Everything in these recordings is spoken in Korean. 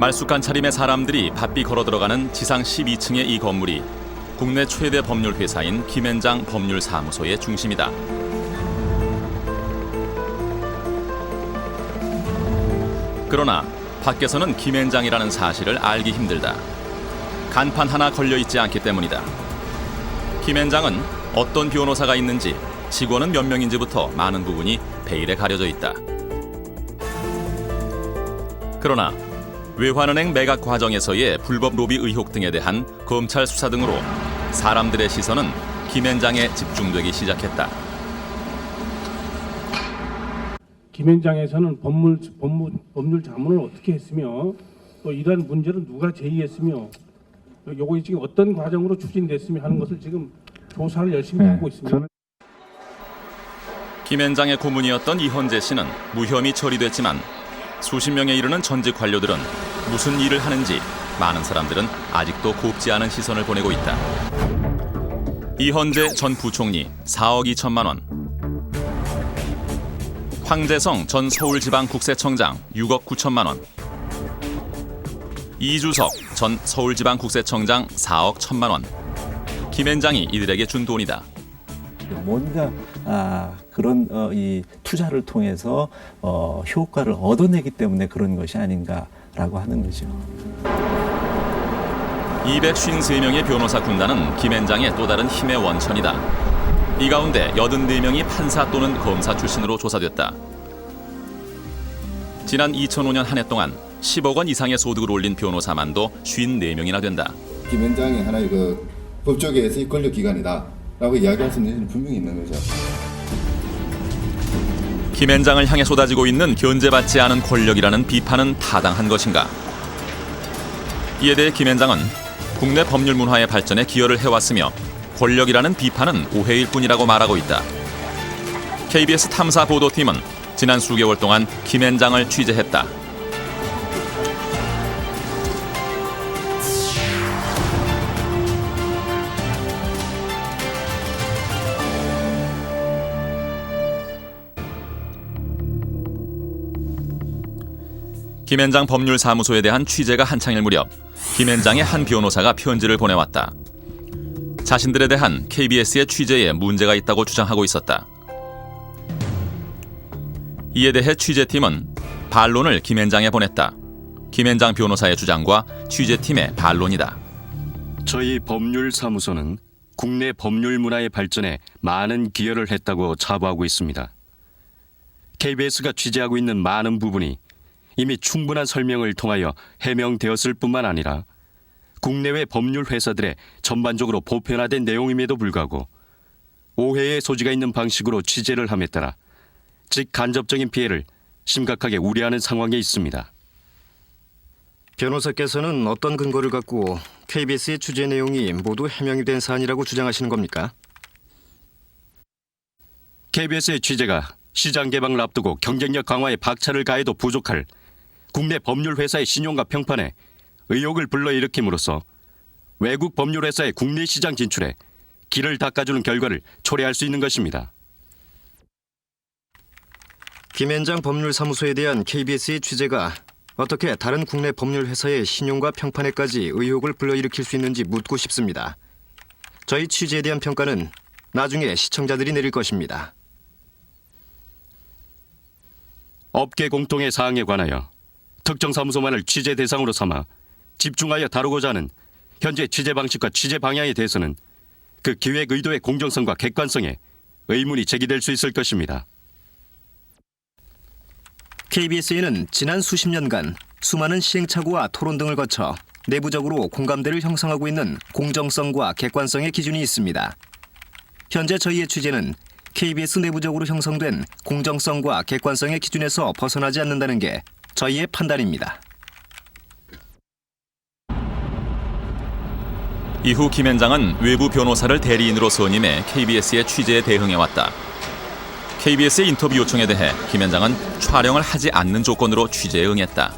말쑥한 차림의 사람들이 바삐 걸어 들어가는 지상 12층의 이 건물이 국내 최대 법률 회사인 김앤장 법률사무소의 중심이다. 그러나 밖에서는 김앤장이라는 사실을 알기 힘들다. 간판 하나 걸려 있지 않기 때문이다. 김앤장은 어떤 변호사가 있는지, 직원은 몇 명인지부터 많은 부분이 베일에 가려져 있다. 그러나 외환은행 매각 과정에서의 불법 로비 의혹 등에 대한 검찰 수사 등으로 사람들의 시선은 김앤장에 집중되기 시작했다. 김앤장에서는 법률 자문을 어떻게 했으며 또 이러한 문제를 누가 제기했으며 요거 지금 어떤 과정으로 추진됐으며 하는 것을 지금 조사를 열심히 하고 있습니다. 김앤장의 고문이었던 이헌재 씨는 무혐의 처리됐지만 수십 명에 이르는 전직 관료들은 무슨 일을 하는지 많은 사람들은 아직도 곱지 않은 시선을 보내고 있다. 이헌재 전 부총리 4억 2천만 원, 황재성 전 서울지방국세청장 6억 9천만 원, 이주석 전 서울지방국세청장 4억 1천만 원. 김앤장이 이들에게 준 돈이다. 뭔가 그런 이 투자를 통해서 효과를 얻어내기 때문에 그런 것이 아닌가라고 하는 거죠. 253명의 변호사 군단은 김앤장의 또 다른 힘의 원천이다. 이 가운데 84명이 판사 또는 검사 출신으로 조사됐다. 지난 2005년 한 해 동안 10억 원 이상의 소득을 올린 변호사만도 54명이나 된다. 김앤장이 하나의 법조계에서의 권력기관이다라고 이야기할 수 있는 일은 분명히 있는 거죠. 김앤장을 향해 쏟아지고 있는 견제받지 않은 권력이라는 비판은 타당한 것인가? 이에 대해 김앤장은 국내 법률 문화의 발전에 기여를 해왔으며 권력이라는 비판은 오해일 뿐이라고 말하고 있다. KBS 탐사 보도팀은 지난 수개월 동안 김앤장을 취재했다. 김앤장 법률사무소에 대한 취재가 한창일 무렵 김앤장의 한 변호사가 편지를 보내왔다. 자신들에 대한 KBS의 취재에 문제가 있다고 주장하고 있었다. 이에 대해 취재팀은 반론을 김앤장에 보냈다. 김앤장 변호사의 주장과 취재팀의 반론이다. 저희 법률사무소는 국내 법률 문화의 발전에 많은 기여를 했다고 자부하고 있습니다. KBS가 취재하고 있는 많은 부분이 이미 충분한 설명을 통하여 해명되었을 뿐만 아니라 국내외 법률 회사들의 전반적으로 보편화된 내용임에도 불구하고 오해의 소지가 있는 방식으로 취재를 함에 따라 직간접적인 피해를 심각하게 우려하는 상황에 있습니다. 변호사께서는 어떤 근거를 갖고 KBS의 취재 내용이 모두 해명이 된 사안이라고 주장하시는 겁니까? KBS의 취재가 시장 개방을 앞두고 경쟁력 강화에 박차를 가해도 부족할 국내 법률 회사의 신용과 평판에 의혹을 불러일으킴으로써 외국 법률 회사의 국내 시장 진출에 길을 닦아주는 결과를 초래할 수 있는 것입니다. 김앤장 법률사무소에 대한 KBS의 취재가 어떻게 다른 국내 법률 회사의 신용과 평판에까지 의혹을 불러일으킬 수 있는지 묻고 싶습니다. 저희 취재에 대한 평가는 나중에 시청자들이 내릴 것입니다. 업계 공통의 사항에 관하여 특정 사무소만을 취재 대상으로 삼아 집중하여 다루고자 하는 현재 취재 방식과 취재 방향에 대해서는 그 기획 의도의 공정성과 객관성에 의문이 제기될 수 있을 것입니다. KBS에는 지난 수십 년간 수많은 시행착오와 토론 등을 거쳐 내부적으로 공감대를 형성하고 있는 공정성과 객관성의 기준이 있습니다. 현재 저희의 취재는 KBS 내부적으로 형성된 공정성과 객관성의 기준에서 벗어나지 않는다는 게 저희의 판단입니다. 이후 김앤장은 외부 변호사를 대리인으로 선임해 KBS의 취재에 대응해왔다. KBS의 인터뷰 요청에 대해 김앤장은 촬영을 하지 않는 조건으로 취재에 응했다.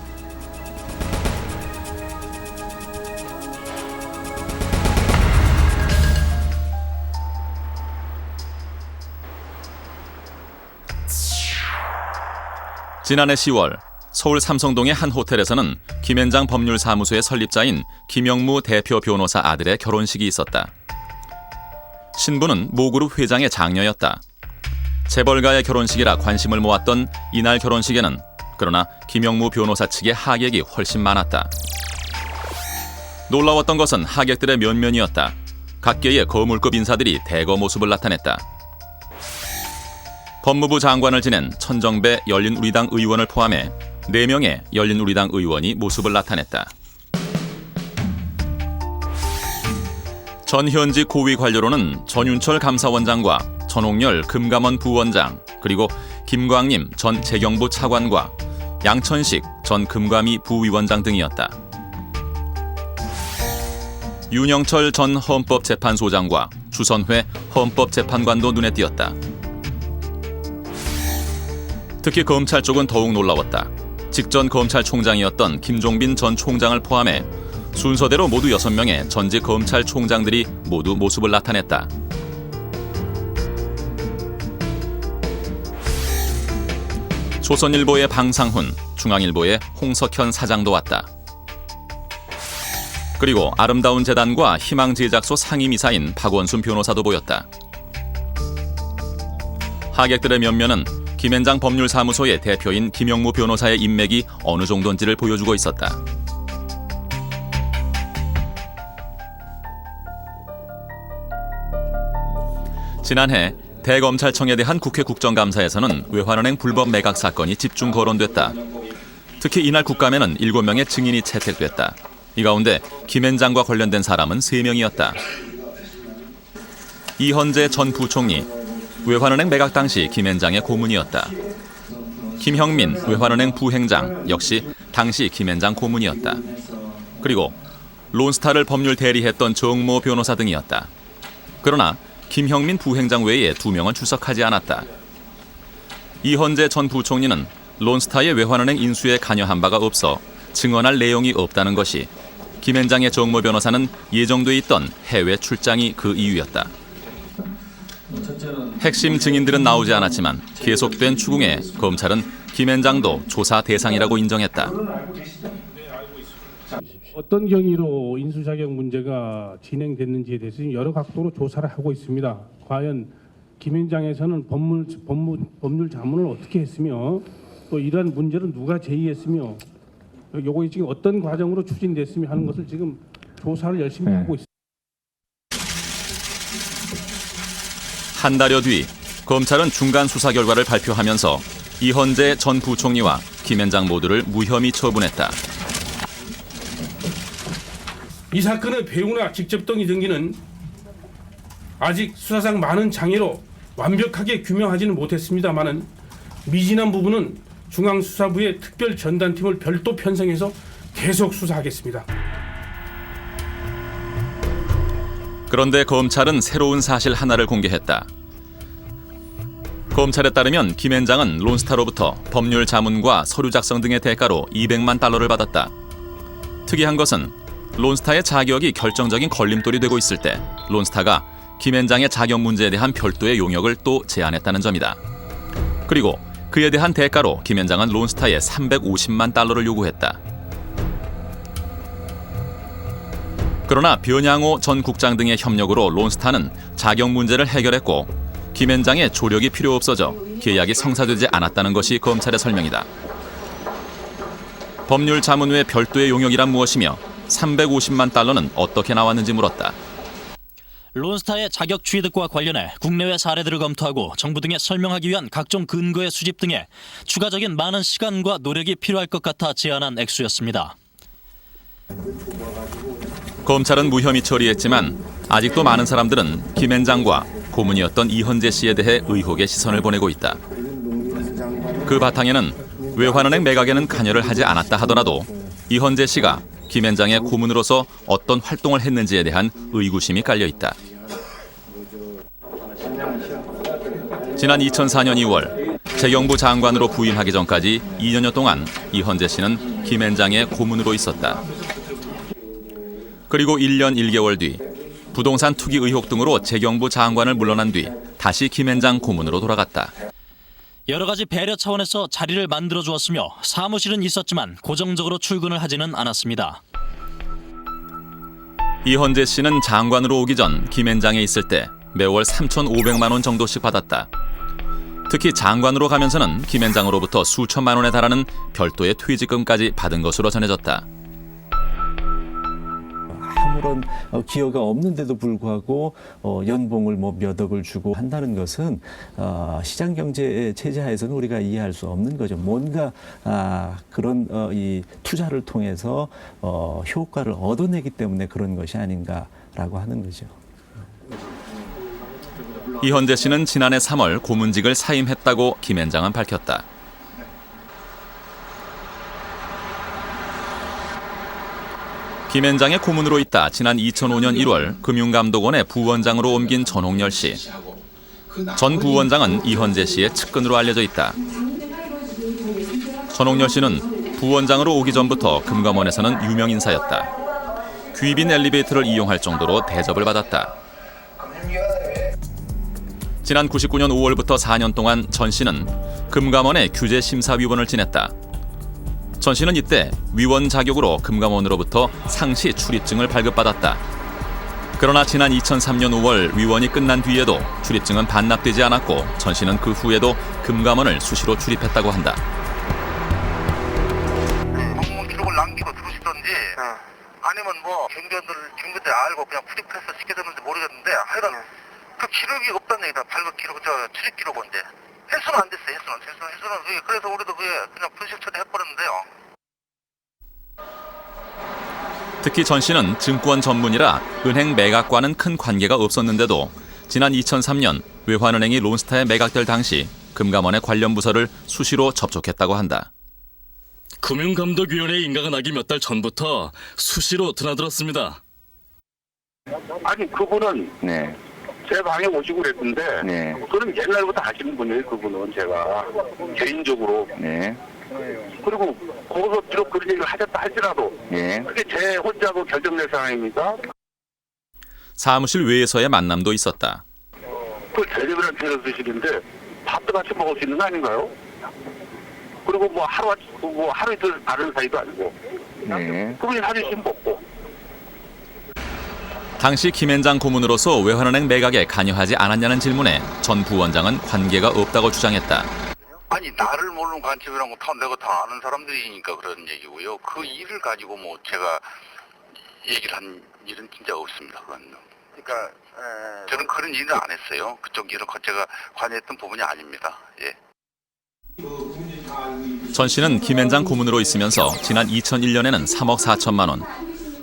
지난해 10월 서울 삼성동의 한 호텔에서는 김앤장 법률사무소의 설립자인 김영무 대표 변호사 아들의 결혼식이 있었다. 신부는 모그룹 회장의 장녀였다. 재벌가의 결혼식이라 관심을 모았던 이날 결혼식에는 그러나 김영무 변호사 측의 하객이 훨씬 많았다. 놀라웠던 것은 하객들의 면면이었다. 각계의 거물급 인사들이 대거 모습을 나타냈다. 법무부 장관을 지낸 천정배 열린우리당 의원을 포함해 4명의 열린우리당 의원이 모습을 나타냈다. 전현직 고위 관료로는 전윤철 감사원장과 전홍열 금감원 부원장, 그리고 김광림 전 재경부 차관과 양천식 전 금감위 부위원장 등이었다. 윤영철 전 헌법재판소장과 주선회 헌법재판관도 눈에 띄었다. 특히 검찰 쪽은 더욱 놀라웠다. 직전 검찰총장이었던 김종빈 전 총장을 포함해 순서대로 모두 6명의 전직 검찰총장들이 모두 모습을 나타냈다. 조선일보의 방상훈, 중앙일보의 홍석현 사장도 왔다. 그리고 아름다운 재단과 희망제작소 상임이사인 박원순 변호사도 보였다. 하객들의 면면은 김앤장 법률사무소의 대표인 김영무 변호사의 인맥이 어느 정도인지를 보여주고 있었다. 지난해 대검찰청에 대한 국회 국정감사에서는 외환은행 불법 매각 사건이 집중 거론됐다. 특히 이날 국감에는 7명의 증인이 채택됐다. 이 가운데 김앤장과 관련된 사람은 3명이었다. 이헌재 전 부총리, 외환은행 매각 당시 김앤장의 고문이었다. 김형민 외환은행 부행장, 역시 당시 김앤장 고문이었다. 그리고 론스타를 법률 대리했던 정모 변호사 등이었다. 그러나 김형민 부행장 외에 2명은 출석하지 않았다. 이헌재 전 부총리는 론스타의 외환은행 인수에 관여한 바가 없어 증언할 내용이 없다는 것이, 김앤장의 정모 변호사는 예정돼 있던 해외 출장이 그 이유였다. 핵심 증인들은 나오지 않았지만 계속된 추궁에 검찰은 김앤장도 조사 대상이라고 인정했다. 어떤 경위로 인수자격 문제가 진행됐는지에 대해서 여러 각도로 조사를 하고 있습니다. 과연 김앤장에서는 법률 자문을 어떻게 했으며 또 이러한 문제를 누가 제의했으며 요거 지금 어떤 과정으로 추진됐으며 하는 것을 지금 조사를 열심히 하고 있습니다. 한 달여 뒤 검찰은 중간 수사 결과를 발표하면서 이헌재 전 부총리와 김앤장 모두를 무혐의 처분했다. 이 사건의 배후나 직접적인 등기는 아직 수사상 많은 장애로 완벽하게 규명하지는 못했습니다마는 미진한 부분은 중앙수사부의 특별전단팀을 별도 편성해서 계속 수사하겠습니다. 그런데 검찰은 새로운 사실 하나를 공개했다. 검찰에 따르면 김앤장은 론스타로부터 법률 자문과 서류 작성 등의 대가로 200만 달러를 받았다. 특이한 것은 론스타의 자격이 결정적인 걸림돌이 되고 있을 때 론스타가 김앤장의 자격 문제에 대한 별도의 용역을 또 제안했다는 점이다. 그리고 그에 대한 대가로 김앤장은 론스타에 350만 달러를 요구했다. 그러나 변양호 전 국장 등의 협력으로 론스타는 자격 문제를 해결했고 김앤장의 조력이 필요 없어져 계약이 성사되지 않았다는 것이 검찰의 설명이다. 법률 자문 외 별도의 용역이란 무엇이며 350만 달러는 어떻게 나왔는지 물었다. 론스타의 자격 취득과 관련해 국내외 사례들을 검토하고 정부 등에 설명하기 위한 각종 근거의 수집 등에 추가적인 많은 시간과 노력이 필요할 것 같아 제안한 액수였습니다. 검찰은 무혐의 처리했지만 아직도 많은 사람들은 김앤장과 고문이었던 이헌재 씨에 대해 의혹의 시선을 보내고 있다. 그 바탕에는 외환은행 매각에는 관여를 하지 않았다 하더라도 이헌재 씨가 김앤장의 고문으로서 어떤 활동을 했는지에 대한 의구심이 깔려 있다. 지난 2004년 2월 재경부 장관으로 부임하기 전까지 2년여 동안 이헌재 씨는 김앤장의 고문으로 있었다. 그리고 1년 1개월 뒤 부동산 투기 의혹 등으로 재경부 장관을 물러난 뒤 다시 김앤장 고문으로 돌아갔다. 여러 가지 배려 차원에서 자리를 만들어 주었으며 사무실은 있었지만 고정적으로 출근을 하지는 않았습니다. 이헌재 씨는 장관으로 오기 전 김앤장에 있을 때 매월 3,500만 원 정도씩 받았다. 특히 장관으로 가면서는 김앤장으로부터 수천만 원에 달하는 별도의 퇴직금까지 받은 것으로 전해졌다. 아무런 기여가 없는데도 불구하고 연봉을 뭐 몇 억을 주고 한다는 것은 시장 경제 체제하에서는 우리가 이해할 수 없는 거죠. 뭔가 그런 이 투자를 통해서 효과를 얻어내기 때문에 그런 것이 아닌가라고 하는 거죠. 이헌재 씨는 지난해 3월 고문직을 사임했다고 김앤장은 밝혔다. 김앤장의 고문으로 있다 지난 2005년 1월 금융감독원의 부원장으로 옮긴 전홍열 씨. 전 부원장은 이헌재 씨의 측근으로 알려져 있다. 전홍열 씨는 부원장으로 오기 전부터 금감원에서는 유명 인사였다. 귀빈 엘리베이터를 이용할 정도로 대접을 받았다. 지난 99년 5월부터 4년 동안 전 씨는 금감원의 규제심사위원을 지냈다. 전 씨는 이때 위원 자격으로 금감원으로부터 상시 출입증을 발급받았다. 그러나 지난 2003년 5월 위원이 끝난 뒤에도 출입증은 반납되지 않았고 전 씨는 그 후에도 금감원을 수시로 출입했다고 한다. 공문 기록을 남기고 들으시던지 아니면 뭐 경비원들 알고 그냥 푸딩패스 시켜줬는지 모르겠는데 하여간 그 기록이 없다는 얘기다. 발급 기록, 출입 기록인데 해소는 안 됐어요. 해소는 그래서 우리도 그냥 분실 처리해버렸는데요. 특히 전 씨는 증권 전문이라 은행 매각과는 큰 관계가 없었는데도 지난 2003년 외환은행이 론스타에 매각될 당시 금감원의 관련 부서를 수시로 접촉했다고 한다. 금융감독위원회 인가가 나기 몇 달 전부터 수시로 드나들었습니다. 아니 그분은 제 방에 오시고 그랬는데 그건 옛날부터 아시는 분이에요. 그분은 제가 개인적으로 그리고 거기서 비록 그런 얘기를 하셨다 할지라도 그게 제 혼자 그 결정된 상황입니까? 사무실 외에서의 만남도 있었다. 그 대리들한테 차려 드시는데 밥도 같이 먹을 수 있는 거 아닌가요? 그리고 뭐 하루 이틀 다른 사이도 아니고 그분이 사주시면 먹고. 당시 김앤장 고문으로서 외환은행 매각에 관여하지 않았냐는 질문에 전 부원장은 관계가 없다고 주장했다. 아니 나를 모르는 관점이란 거 다 내가 다 아는 사람들이니까 그런 얘기고요. 그 일을 가지고 뭐 제가 얘기를 한 일은 진짜 없습니다. 그건. 그러니까 저는 그런 일을 안 했어요. 그쪽 일은 제가 관여했던 부분이 아닙니다. 예. 전 씨는 김앤장 고문으로 있으면서 지난 2001년에는 3억 4천만 원,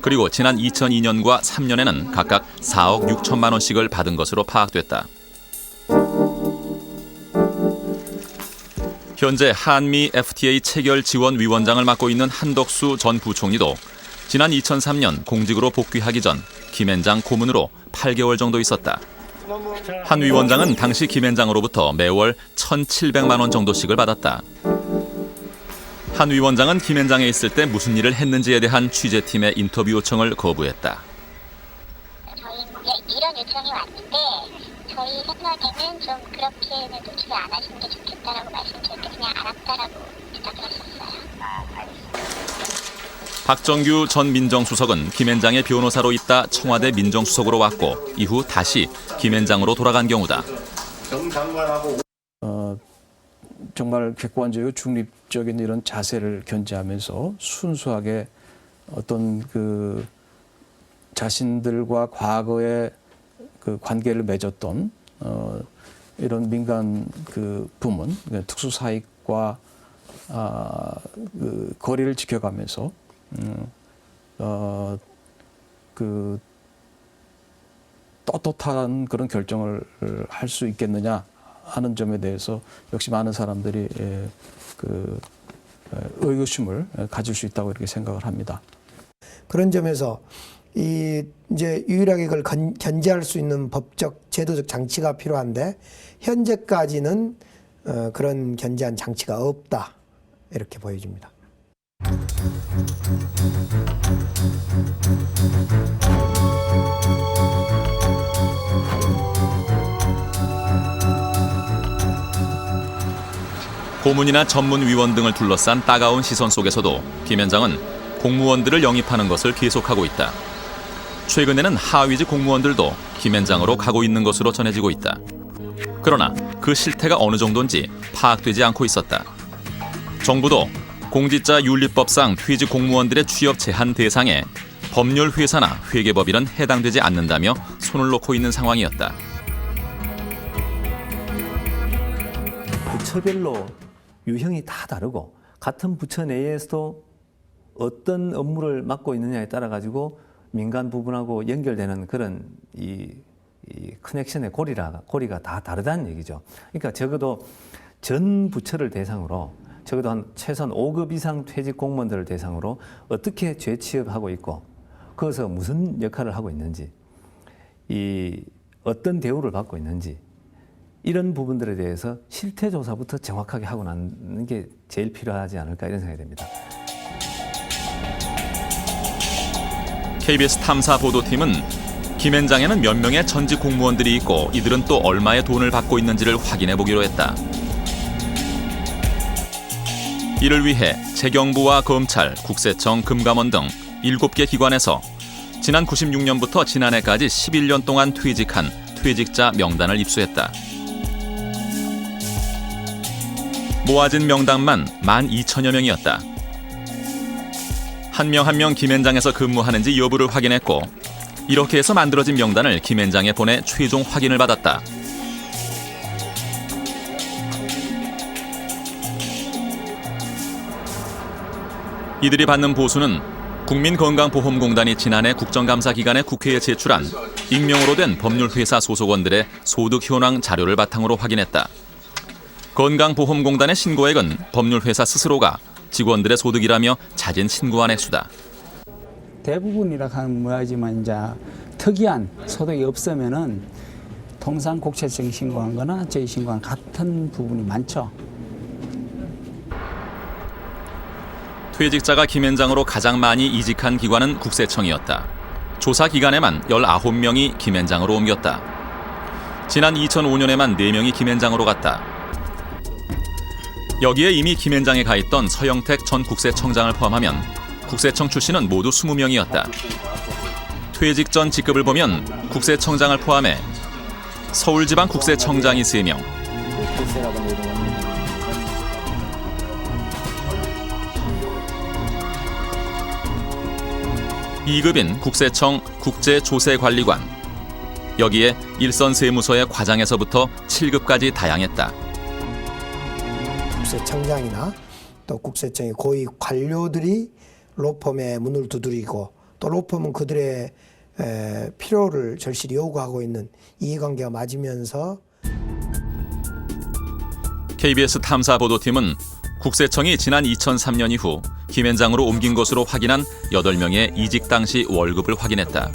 그리고 지난 2002년과 3년에는 각각 4억 6천만 원씩을 받은 것으로 파악됐다. 현재 한미 FTA 체결 지원 위원장을 맡고 있는 한덕수 전 부총리도 지난 2003년 공직으로 복귀하기 전 김앤장 고문으로 8개월 정도 있었다. 한 위원장은 당시 김앤장으로부터 매월 1,700만 원 정도씩을 받았다. 한 위원장은 김앤장에 있을 때 무슨 일을 했는지에 대한 취재팀의 인터뷰 요청을 거부했다. 저희 이런 요청이 왔는데 저희 생각에는 좀 그렇게는 노출을 안 하시는 게 좋겠다라고 말씀드렸는데 그냥 알았다라고 대답을 하셨어요. 박정규 전 민정수석은 김앤장의 변호사로 있다 청와대 민정수석으로 왔고 이후 다시 김앤장으로 돌아간 경우다. 정말 객관적이고 중립적인 이런 자세를 견지하면서 순수하게 어떤 그 자신들과 과거에 그 관계를 맺었던 이런 민간 그 부문, 특수사익과 그 거리를 지켜가면서 그 떳떳한 그런 결정을 할 수 있겠느냐 하는 점에 대해서 역시 많은 사람들이 그 의구심을 가질 수 있다고 이렇게 생각을 합니다. 그런 점에서 이제 유일하게 그걸 견제할 수 있는 법적 제도적 장치가 필요한데 현재까지는 그런 견제한 장치가 없다 이렇게 보여집니다. 고문이나 전문위원 등을 둘러싼 따가운 시선 속에서도 김현장은 공무원들을 영입하는 것을 계속하고 있다. 최근에는 하위직 공무원들도 김현장으로 가고 있는 것으로 전해지고 있다. 그러나 그 실태가 어느 정도인지 파악되지 않고 있었다. 정부도 공직자 윤리법상 퇴직 공무원들의 취업 제한 대상에 법률 회사나 회계법인은 해당되지 않는다며 손을 놓고 있는 상황이었다. 부처별로 유형이 다 다르고 같은 부처 내에서도 어떤 업무를 맡고 있느냐에 따라 가지고 민간 부분하고 연결되는 그런 이 커넥션의 고리가 다 다르다는 얘기죠. 그러니까 적어도 전 부처를 대상으로 적어도 한 최소한 5급 이상 퇴직 공무원들을 대상으로 어떻게 재취업하고 있고 거기서 무슨 역할을 하고 있는지 어떤 대우를 받고 있는지 이런 부분들에 대해서 실태 조사부터 정확하게 하고 나는 게 제일 필요하지 않을까 이런 생각이 듭니다. KBS 탐사 보도팀은 김현장에는 몇 명의 전직 공무원들이 있고 이들은 또 얼마의 돈을 받고 있는지를 확인해 보기로 했다. 이를 위해 재경부와 검찰, 국세청, 금감원 등 7개 기관에서 지난 96년부터 지난해까지 11년 동안 퇴직한 퇴직자 명단을 입수했다. 모아진 명단만 12,000여 명이었다. 한 명 한 명 김현장에서 근무하는지 여부를 확인했고 이렇게 해서 만들어진 명단을 김현장에 보내 최종 확인을 받았다. 이들이 받는 보수는 국민건강보험공단이 지난해 국정감사 기간에 국회에 제출한 익명으로 된 법률회사 소속원들의 소득 현황 자료를 바탕으로 확인했다. 건강보험공단의 신고액은 법률회사 스스로가 직원들의 소득이라며 자진 신고한 액수다. 대부분이라 하면 뭐하지만 이제 특이한 소득이 없으면은 통상 국세청 신고한 거나 저희 신고한 같은 부분이 많죠. 퇴직자가 김현장으로 가장 많이 이직한 기관은 국세청이었다. 조사 기간에만 19명이 김현장으로 옮겼다. 지난 2005년에만 4명이 김현장으로 갔다. 여기에 이미 김현장에 가 있던 서영택 전 국세청장을 포함하면 국세청 출신은 모두 20명이었다. 퇴직 전 직급을 보면 국세청장을 포함해 서울지방국세청장이 3명, (2급인) 국세청 국제조세관리관, 여기에 일선 세무서의 과장에서부터 7급까지 다양했다. 국세청장이나 또 국세청의 고위 관료들이 로펌의 문을 두드리고 또 로펌은 그들의 필요를 절실히 요구하고 있는 이해관계가 맞으면서 KBS 탐사보도팀은 국세청이 지난 2003년 이후 김현장으로 옮긴 것으로 확인한 8명의 이직 당시 월급을 확인했다.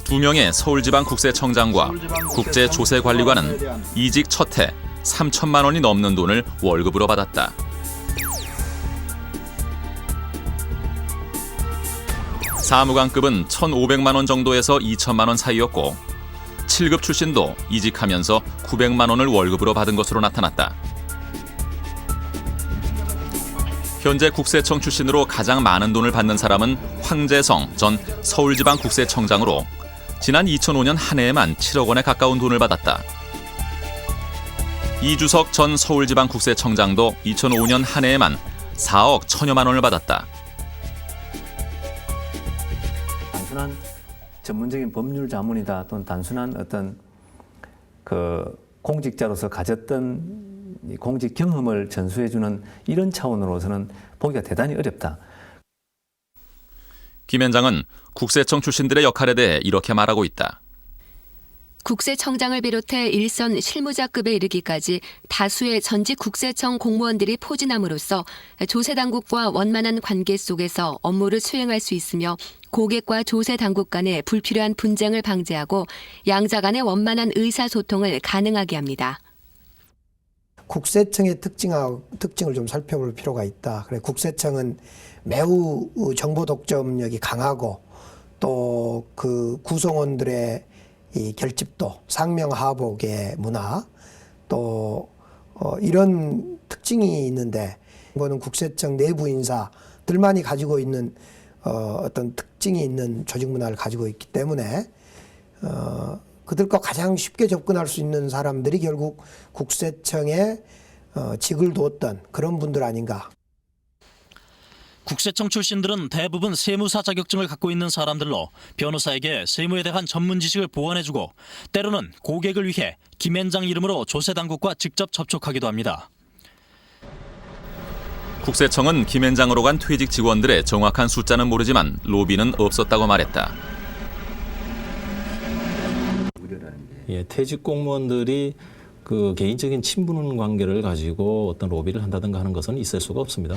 2명의 서울지방국세청장과 국제조세관리관은 이직 첫 해 3천만 원이 넘는 돈을 월급으로 받았다. 사무관급은 1,500만 원 정도에서 2천만 원 사이였고 7급 출신도 이직하면서 900만 원을 월급으로 받은 것으로 나타났다. 현재 국세청 출신으로 가장 많은 돈을 받는 사람은 황재성 전 서울지방국세청장으로 지난 2005년 한 해에만 7억 원에 가까운 돈을 받았다. 이주석 전 서울지방국세청장도 2005년 한 해에만 4억 1천여만 원을 받았다. 단순한 전문적인 법률 자문이다 또는 단순한 어떤 공직자로서 가졌던 공직 경험을 전수해주는 이런 차원으로서는 보기가 대단히 어렵다. 김현장은 국세청 출신들의 역할에 대해 이렇게 말하고 있다. 국세청장을 비롯해 일선 실무자급에 이르기까지 다수의 전직 국세청 공무원들이 포진함으로써 조세당국과 원만한 관계 속에서 업무를 수행할 수 있으며 고객과 조세당국 간의 불필요한 분쟁을 방지하고 양자 간의 원만한 의사소통을 가능하게 합니다. 국세청의 특징을 좀 살펴볼 필요가 있다. 그래, 국세청은 매우 정보 독점력이 강하고 또 그 구성원들의 이 결집도, 상명하복의 문화, 또 이런 특징이 있는데 이거는 국세청 내부 인사들만이 가지고 있는 어떤 특징이 있는 조직 문화를 가지고 있기 때문에 그들과 가장 쉽게 접근할 수 있는 사람들이 결국 국세청에 직을 두었던 그런 분들 아닌가. 국세청 출신들은 대부분 세무사 자격증을 갖고 있는 사람들로 변호사에게 세무에 대한 전문 지식을 보완해주고 때로는 고객을 위해 김앤장 이름으로 조세당국과 직접 접촉하기도 합니다. 국세청은 김앤장으로 간 퇴직 직원들의 정확한 숫자는 모르지만 로비는 없었다고 말했다. 예, 퇴직 공무원들이 그 개인적인 친분 관계를 가지고 어떤 로비를 한다든가 하는 것은 있을 수가 없습니다.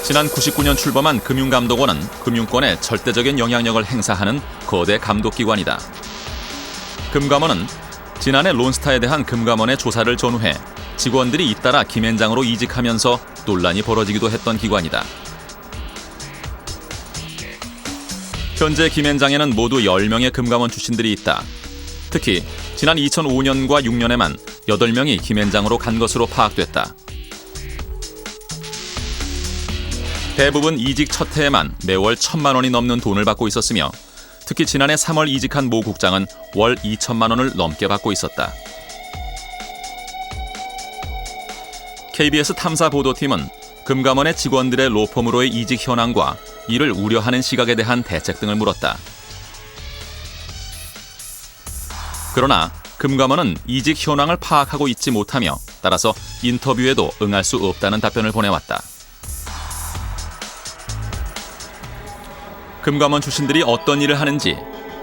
지난 99년 출범한 금융감독원은 금융권에 절대적인 영향력을 행사하는 거대 감독기관이다. 금감원은 지난해 론스타에 대한 금감원의 조사를 전후해 직원들이 잇따라 김앤장으로 이직하면서 논란이 벌어지기도 했던 기관이다. 현재 김앤장에는 모두 10명의 금감원 출신들이 있다. 특히 지난 2005년과 6년에만 8명이 김앤장으로 간 것으로 파악됐다. 대부분 이직 첫 해에만 매월 1,000만 원이 넘는 돈을 받고 있었으며 특히 지난해 3월 이직한 모 국장은 월 2천만 원을 넘게 받고 있었다. KBS 탐사보도팀은 금감원의 직원들의 로펌으로의 이직 현황과 이를 우려하는 시각에 대한 대책 등을 물었다. 그러나 금감원은 이직 현황을 파악하고 있지 못하며 따라서 인터뷰에도 응할 수 없다는 답변을 보내왔다. 금감원 출신들이 어떤 일을 하는지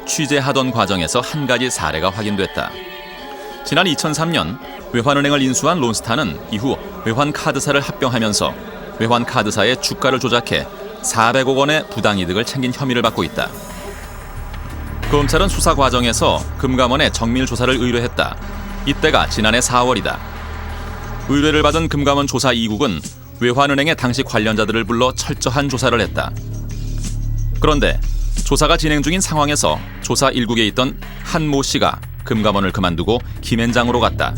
취재하던 과정에서 한 가지 사례가 확인됐다. 지난 2003년 외환은행을 인수한 론스타는 이후 외환카드사를 합병하면서 외환카드사의 주가를 조작해 400억 원의 부당이득을 챙긴 혐의를 받고 있다. 검찰은 수사 과정에서 금감원에 정밀 조사를 의뢰했다. 이때가 지난해 4월이다. 의뢰를 받은 금감원 조사 2국은 외환은행의 당시 관련자들을 불러 철저한 조사를 했다. 그런데 조사가 진행 중인 상황에서 조사 1국에 있던 한 모 씨가 금감원을 그만두고 김앤장으로 갔다.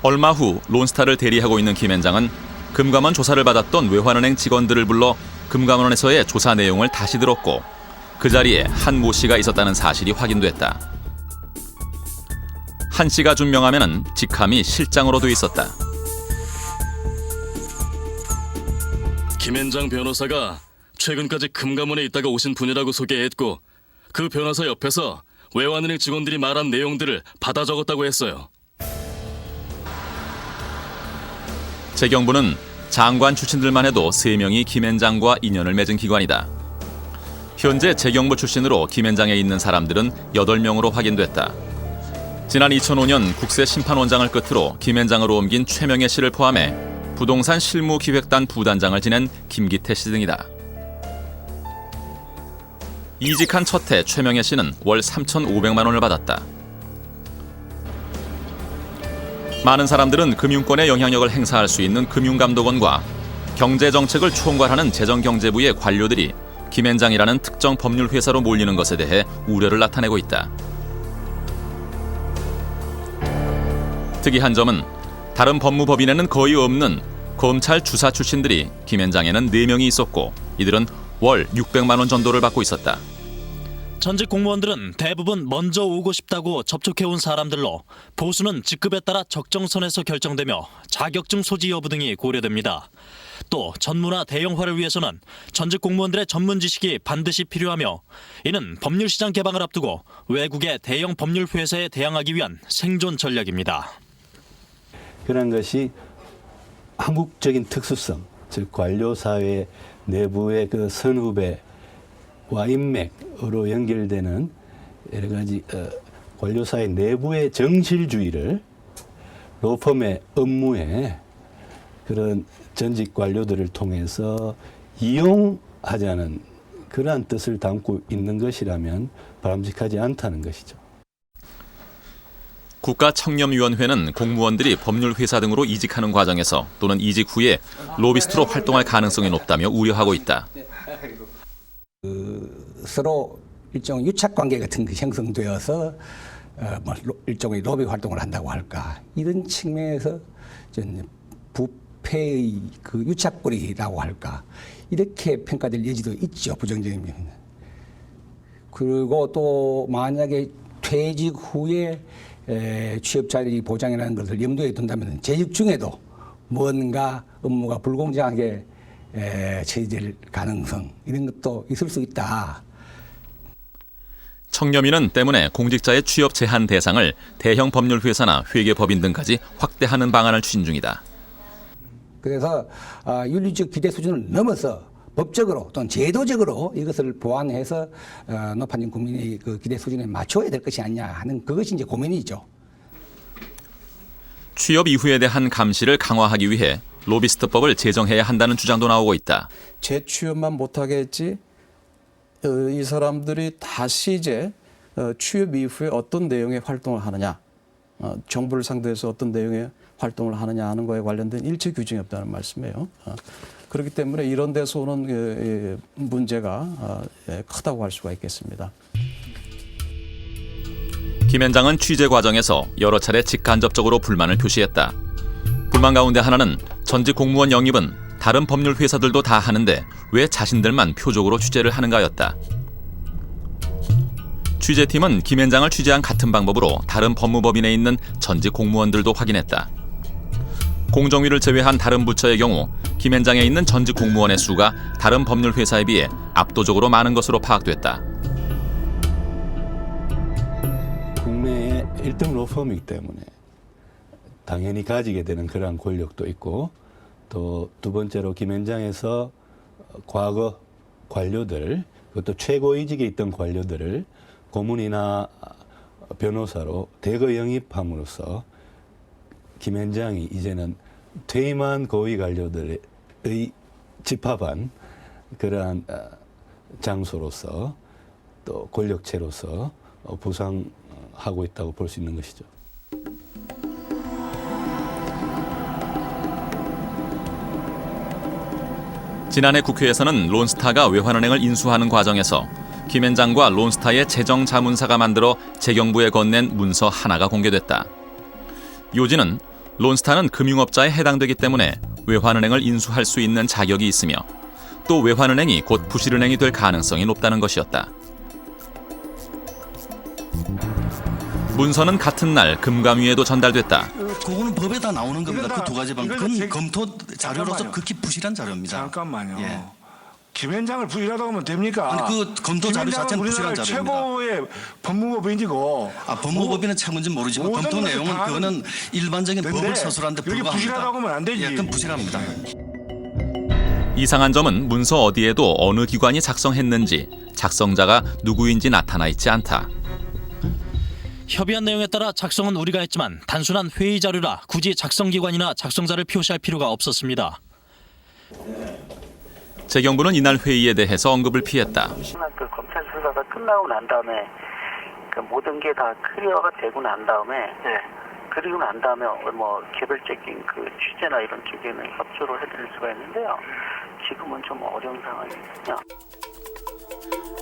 얼마 후 론스타를 대리하고 있는 김앤장은 금감원 조사를 받았던 외환은행 직원들을 불러 금감원에서의 조사 내용을 다시 들었고 그 자리에 한 모 씨가 있었다는 사실이 확인됐다. 한 씨가 준 명함에는 직함이 실장으로 돼 있었다. 김앤장 변호사가 최근까지 금감원에 있다가 오신 분이라고 소개했고 그 변호사 옆에서 외환은행 직원들이 말한 내용들을 받아 적었다고 했어요. 재경부는 장관 출신들만 해도 3명이 김앤장과 인연을 맺은 기관이다. 현재 재경부 출신으로 김앤장에 있는 사람들은 8명으로 확인됐다. 지난 2005년 국세심판원장을 끝으로 김앤장으로 옮긴 최명애 씨를 포함해 부동산 실무기획단 부단장을 지낸 김기태 씨 등이다. 이직한 첫 해 최명애 씨는 월 3,500만 원을 받았다. 많은 사람들은 금융권의 영향력을 행사할 수 있는 금융감독원과 경제정책을 총괄하는 재정경제부의 관료들이 김앤장이라는 특정 법률 회사로 몰리는 것에 대해 우려를 나타내고 있다. 특이한 점은 다른 법무법인에는 거의 없는 검찰 주사 출신들이 김앤장에는 4명이 있었고 이들은 월 600만 원 정도를 받고 있었다. 전직 공무원들은 대부분 먼저 오고 싶다고 접촉해온 사람들로 보수는 직급에 따라 적정선에서 결정되며 자격증 소지 여부 등이 고려됩니다. 또 전문화 대형화를 위해서는 전직 공무원들의 전문 지식이 반드시 필요하며 이는 법률시장 개방을 앞두고 외국의 대형 법률 회사에 대항하기 위한 생존 전략입니다. 그런 것이 한국적인 특수성, 즉 관료사회 내부의 그 선후배와 인맥으로 연결되는 여러 가지 관료사회 내부의 정실주의를 로펌의 업무에 그런 전직 관료들을 통해서 이용하자는 그러한 뜻을 담고 있는 것이라면 바람직하지 않다는 것이죠. 국가청렴위원회는 공무원들이 법률회사 등으로 이직하는 과정에서 또는 이직 후에 로비스트로 활동할 가능성이 높다며 우려하고 있다. 서로 일종의 유착관계 같은 게 형성되어서 일종의 로비 활동을 한다고 할까, 이런 측면에서 부패의 그 유착거리라고 할까, 이렇게 평가될 여지도 있죠. 부정적인 면에는. 그리고 또 만약에 퇴직 후에 취업자리 보장이라는 것을 염두에 둔다면 재직 중에도 뭔가 업무가 불공정하게 처리될 가능성, 이런 것도 있을 수 있다. 청렴위는 때문에 공직자의 취업 제한 대상을 대형 법률 회사나 회계법인 등까지 확대하는 방안을 추진 중이다. 그래서 윤리적 기대 수준을 넘어서 법적으로 또는 제도적으로 이것을 보완해서 높아진 국민의 그 기대 수준에 맞춰야 될 것이 아니냐 하는, 그것이 이제 고민이죠. 취업 이후에 대한 감시를 강화하기 위해 로비스트법을 제정해야 한다는 주장도 나오고 있다. 재취업만 못하게 했지 이 사람들이 다시 이제 취업 이후에 어떤 내용의 활동을 하느냐, 정부를 상대해서 어떤 내용의 활동을 하느냐 하는 거에 관련된 일체 규정이 없다는 말씀이에요. 그렇기 때문에 이런 데서 오는 문제가 크다고 할 수가 있겠습니다. 김현장은 취재 과정에서 여러 차례 직간접적으로 불만을 표시했다. 불만 가운데 하나는 전직 공무원 영입은 다른 법률 회사들도 다 하는데 왜 자신들만 표적으로 취재를 하는가였다. 취재팀은 김현장을 취재한 같은 방법으로 다른 법무법인에 있는 전직 공무원들도 확인했다. 공정위를 제외한 다른 부처의 경우 김현장에 있는 전직 공무원의 수가 다른 법률 회사에 비해 압도적으로 많은 것으로 파악됐다. 국내의 1등 로펌이기 때문에 당연히 가지게 되는 그러한 권력도 있고, 또 두 번째로 김현장에서 과거 관료들, 그것도 최고위직에 있던 관료들을 고문이나 변호사로 대거 영입함으로써 김현장이 이제는 퇴임한 고위 관료들의 집합한 그러한 장소로서 또 권력체로서 부상하고 있다고 볼 수 있는 것이죠. 지난해 국회에서는 론스타가 외환은행을 인수하는 과정에서 김현장과 론스타의 재정자문사가 만들어 재경부에 건넨 문서 하나가 공개됐다. 요지는 론스타는 금융업자에 해당되기 때문에 외환은행을 인수할 수 있는 자격이 있으며 또 외환은행이 곧 부실은행이 될 가능성이 높다는 것이었다. 문서는 같은 날 금감위에도 전달됐다. 그거는 법에 다 나오는 겁니다. 그 두 가지 방법. 그건 검토 자료로서 극히 부실한 자료입니다. 잠깐만요. 예. 김현장을 부실하다고 하면 됩니까? 아니, 그 검토 자료 자체는 부실한 자료입니다. 최고의 법무법인이고. 법무법인은 최고인지 모르지만 검토 내용은 그거는 일반적인 법을 서술하는데 불과합니다. 부실하다고 하면 안 되지. 예, 그건 부실합니다. 이상한 점은 문서 어디에도 어느 기관이 작성했는지, 작성자가 누구인지 나타나 있지 않다. 협의한 내용에 따라 작성은 우리가 했지만 단순한 회의 자료라 굳이 작성기관이나 작성자를 표시할 필요가 없었습니다. 재경부는 이날 회의에 대해서 언급을 피했다. 그 검찰 수사가 끝나고 난 다음에 그 모든 게 다 클리어가 되고 난 다음에 그리고 난 다음에 뭐 개별적인 그 취재나 이런 쪽에는 협조를 해드릴 수가 있는데요. 지금은 좀 어려운 상황이거든요.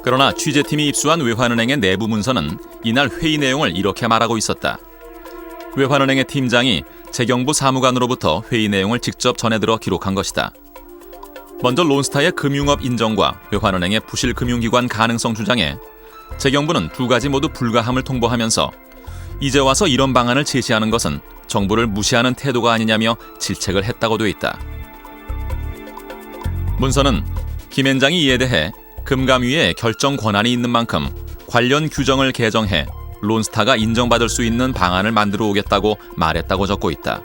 그러나 취재팀이 입수한 외환은행의 내부 문서는 이날 회의 내용을 이렇게 말하고 있었다. 외환은행의 팀장이 재경부 사무관으로부터 회의 내용을 직접 전해들어 기록한 것이다. 먼저 론스타의 금융업 인정과 외환은행의 부실 금융기관 가능성 주장에 재경부는 두 가지 모두 불가함을 통보하면서 이제 와서 이런 방안을 제시하는 것은 정부를 무시하는 태도가 아니냐며 질책을 했다고 돼 있다. 문서는 김현장이 이에 대해 금감위에 결정 권한이 있는 만큼 관련 규정을 개정해 론스타가 인정받을 수 있는 방안을 만들어 오겠다고 말했다고 적고 있다.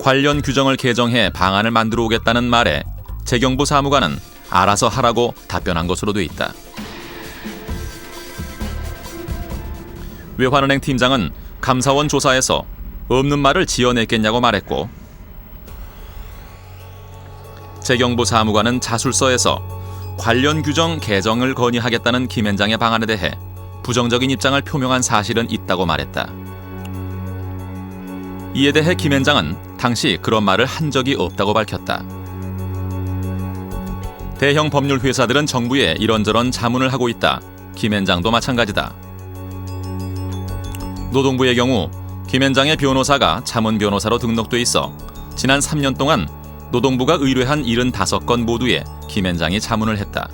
관련 규정을 개정해 방안을 만들어 오겠다는 말에 재경부 사무관은 알아서 하라고 답변한 것으로 돼 있다. 외환은행 팀장은 감사원 조사에서 없는 말을 지어냈겠냐고 말했고, 재경부 사무관은 자술서에서 관련 규정 개정을 건의하겠다는 김현장의 방안에 대해 부정적인 입장을 표명한 사실은 있다고 말했다. 이에 대해 김현장은 당시 그런 말을 한 적이 없다고 밝혔다. 대형 법률 회사들은 정부에 이런저런 자문을 하고 있다. 김앤장도 마찬가지다. 노동부의 경우 김앤장의 변호사가 자문 변호사로 등록돼 있어 지난 3년 동안 노동부가 의뢰한 75건 모두에 김앤장이 자문을 했다.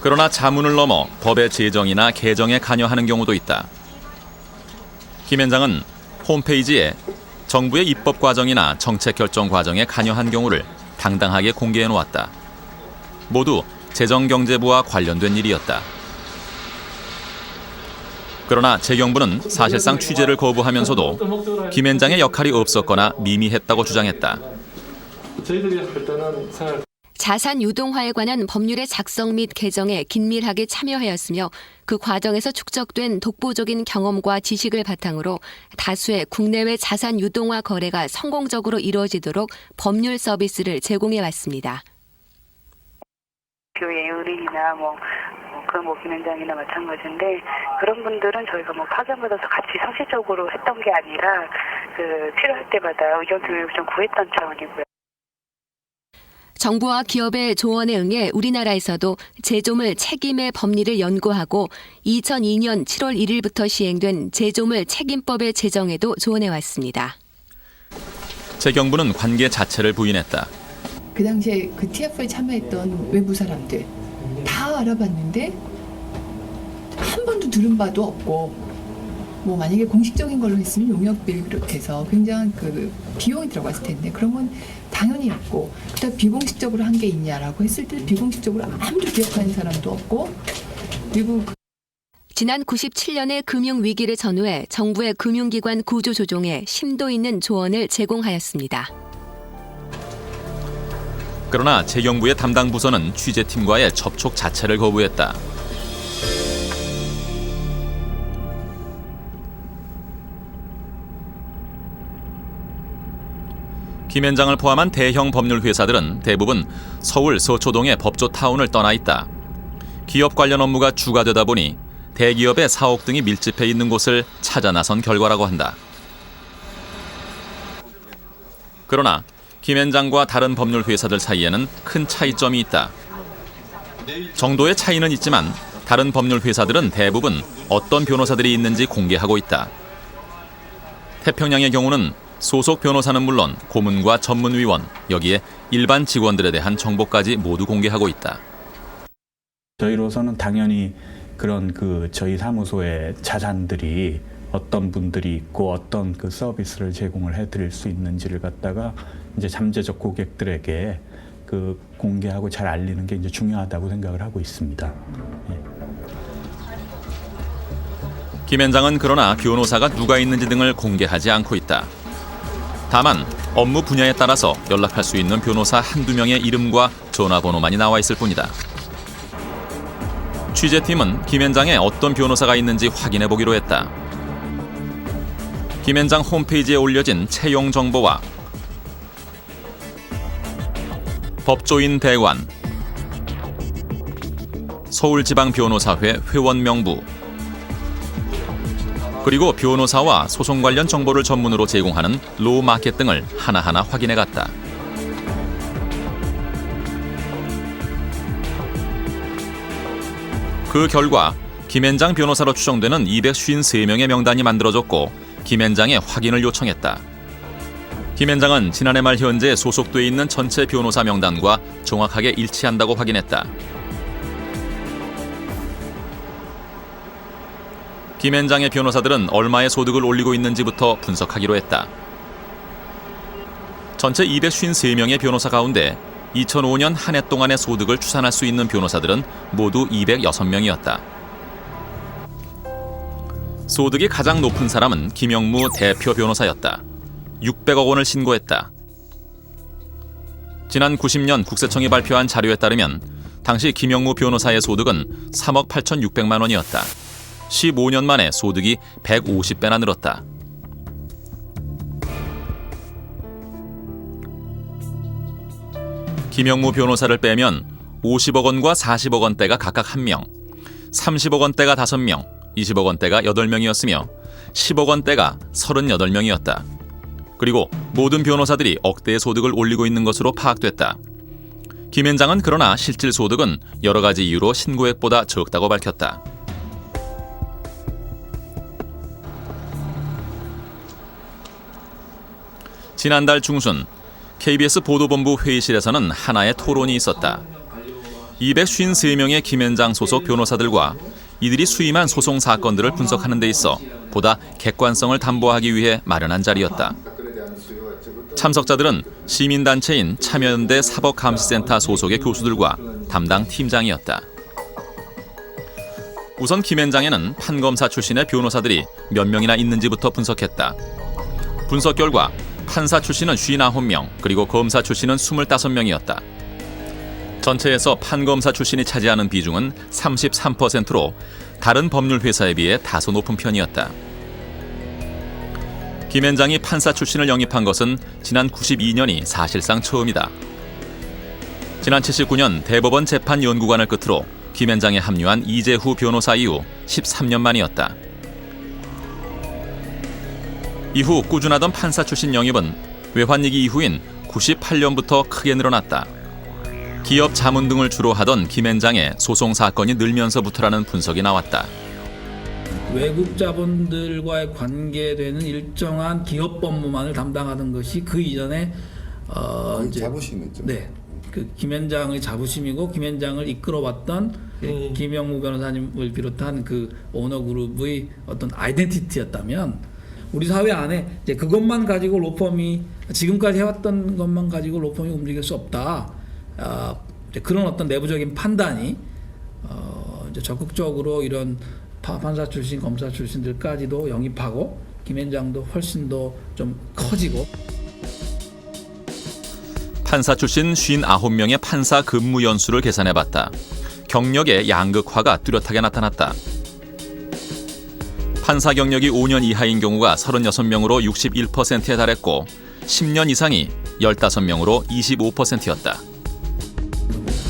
그러나 자문을 넘어 법의 제정이나 개정에 관여하는 경우도 있다. 김앤장은 홈페이지에 정부의 입법 과정이나 정책 결정 과정에 관여한 경우를 당당하게 공개해 놓았다. 모두 재정경제부와 관련된 일이었다. 그러나 재경부는 사실상 취재를 거부하면서도 김앤장의 역할이 없었거나 미미했다고 주장했다. 저희들이 할 때는 생각 자산 유동화에 관한 법률의 작성 및 개정에 긴밀하게 참여하였으며 그 과정에서 축적된 독보적인 경험과 지식을 바탕으로 다수의 국내외 자산 유동화 거래가 성공적으로 이루어지도록 법률 서비스를 제공해 왔습니다. 교회 의뢰인이나 김앤장이나 마찬가지인데 그런 분들은 저희가 파견받아서 같이 상시적으로 했던 게 아니라 필요할 때마다 의견 교육을 좀 구했던 차원이고요. 정부와 기업의 조언에 응해 우리나라에서도 제조물 책임의 법리를 연구하고 2002년 7월 1일부터 시행된 제조물 책임법의 제정에도 조언해왔습니다. 재경부는 관계 자체를 부인했다. 그 당시에 그 TF에 참여했던 외부 사람들 다 알아봤는데 한 번도 들은 바도 없고 만약에 공식적인 걸로 했으면 용역비를 비롯해서 굉장한 비용이 들어갔을 텐데 그런 건 당연히 없고 그다음 비공식적으로 한 게 있냐라고 했을 때 비공식적으로 아무도 기억하는 사람도 없고 그리고 지난 97년의 금융위기를 전후해 정부의 금융기관 구조 조정에 심도 있는 조언을 제공하였습니다. 그러나 재경부의 담당 부서는 취재팀과의 접촉 자체를 거부했다. 김앤장을 포함한 대형 법률 회사들은 대부분 서울 서초동의 법조타운을 떠나 있다. 기업 관련 업무가 주가되다 보니 대기업의 사옥 등이 밀집해 있는 곳을 찾아 나선 결과라고 한다. 그러나 김앤장과 다른 법률 회사들 사이에는 큰 차이점이 있다. 정도의 차이는 있지만 다른 법률 회사들은 대부분 어떤 변호사들이 있는지 공개하고 있다. 태평양의 경우는 소속 변호사는 물론 고문과 전문위원, 여기에 일반 직원들에 대한 정보까지 모두 공개하고 있다. 저희로서는 당연히 그런 저희 사무소의 자산들이 어떤 분들이 있고 어떤 서비스를 제공을 해드릴 수 있는지를 갖다가 이제 잠재적 고객들에게 공개하고 잘 알리는 게 이제 중요하다고 생각을 하고 있습니다. 예. 김앤장은 그러나 변호사가 누가 있는지 등을 공개하지 않고 있다. 다만 업무 분야에 따라서 연락할 수 있는 변호사 한두 명의 이름과 전화번호만이 나와 있을 뿐이다. 취재팀은 김앤장에 어떤 변호사가 있는지 확인해 보기로 했다. 김앤장 홈페이지에 올려진 채용 정보와 법조인 대관, 서울지방변호사회 회원 명부, 그리고 변호사와 소송 관련 정보를 전문으로 제공하는 로마켓 등을 하나하나 확인해갔다. 그 결과 김앤장 변호사로 추정되는 253명의 명단이 만들어졌고 김앤장의 확인을 요청했다. 김앤장은 지난해 말 현재 소속돼 있는 전체 변호사 명단과 정확하게 일치한다고 확인했다. 김앤장의 변호사들은 얼마의 소득을 올리고 있는지부터 분석하기로 했다. 전체 253명의 변호사 가운데 2005년 한 해 동안의 소득을 추산할 수 있는 변호사들은 모두 206명이었다. 소득이 가장 높은 사람은 김영무 대표 변호사였다. 600억 원을 신고했다. 지난 90년 국세청이 발표한 자료에 따르면 당시 김영무 변호사의 소득은 3억 8,600만 원이었다. 15년 만에 소득이 150배나 늘었다. 김영무 변호사를 빼면 50억 원과 40억 원대가 각각 1명, 30억 원대가 5명, 20억 원대가 8명이었으며 10억 원대가 38명이었다. 그리고 모든 변호사들이 억대의 소득을 올리고 있는 것으로 파악됐다. 김현장은 그러나 실질 소득은 여러 가지 이유로 신고액보다 적다고 밝혔다. 지난달 중순 KBS 보도본부 회의실에서는 하나의 토론이 있었다. 253명의 김현장 소속 변호사들과 이들이 수임한 소송 사건들을 분석하는 데 있어 보다 객관성을 담보하기 위해 마련한 자리였다. 참석자들은 시민단체인 참여연대 사법감시센터 소속의 교수들과 담당 팀장이었다. 우선 김현장에는 판검사 출신의 변호사들이 몇 명이나 있는지부터 분석했다. 분석 결과 판사 출신은 59명, 그리고 검사 출신은 25명이었다. 전체에서 판검사 출신이 차지하는 비중은 33%로 다른 법률 회사에 비해 다소 높은 편이었다. 김현장이 판사 출신을 영입한 것은 지난 92년이 사실상 처음이다. 지난 79년 대법원 재판연구관을 끝으로 김현장에 합류한 이재후 변호사 이후 13년 만이었다. 이후 꾸준하던 판사 출신 영입은 외환위기 이후인 98년부터 크게 늘어났다. 기업 자문 등을 주로 하던 김현장의 소송 사건이 늘면서부터라는 분석이 나왔다. 외국 자본들과의 관계되는 일정한 기업 법무만을 담당하던 것이 그 이전에 자부심이죠. 네, 그 김현장의 자부심이고 김현장을 이끌어왔던 김영무 변호사님을 비롯한 그 오너 그룹의 어떤 아이덴티티였다면 우리 사회 안에 이제 그것만 가지고 로펌이 지금까지 해왔던 것만 가지고 로펌이 움직일 수 없다. 이제 그런 어떤 내부적인 판단이 이제 적극적으로 이런 판사 출신, 검사 출신들까지도 영입하고 김현장도 훨씬 더 좀 커지고. 판사 출신 59명의 판사 근무 연수를 계산해봤다. 경력의 양극화가 뚜렷하게 나타났다. 판사 경력이 5년 이하인 경우가 36명으로 61%에 달했고 10년 이상이 15명으로 25%였다.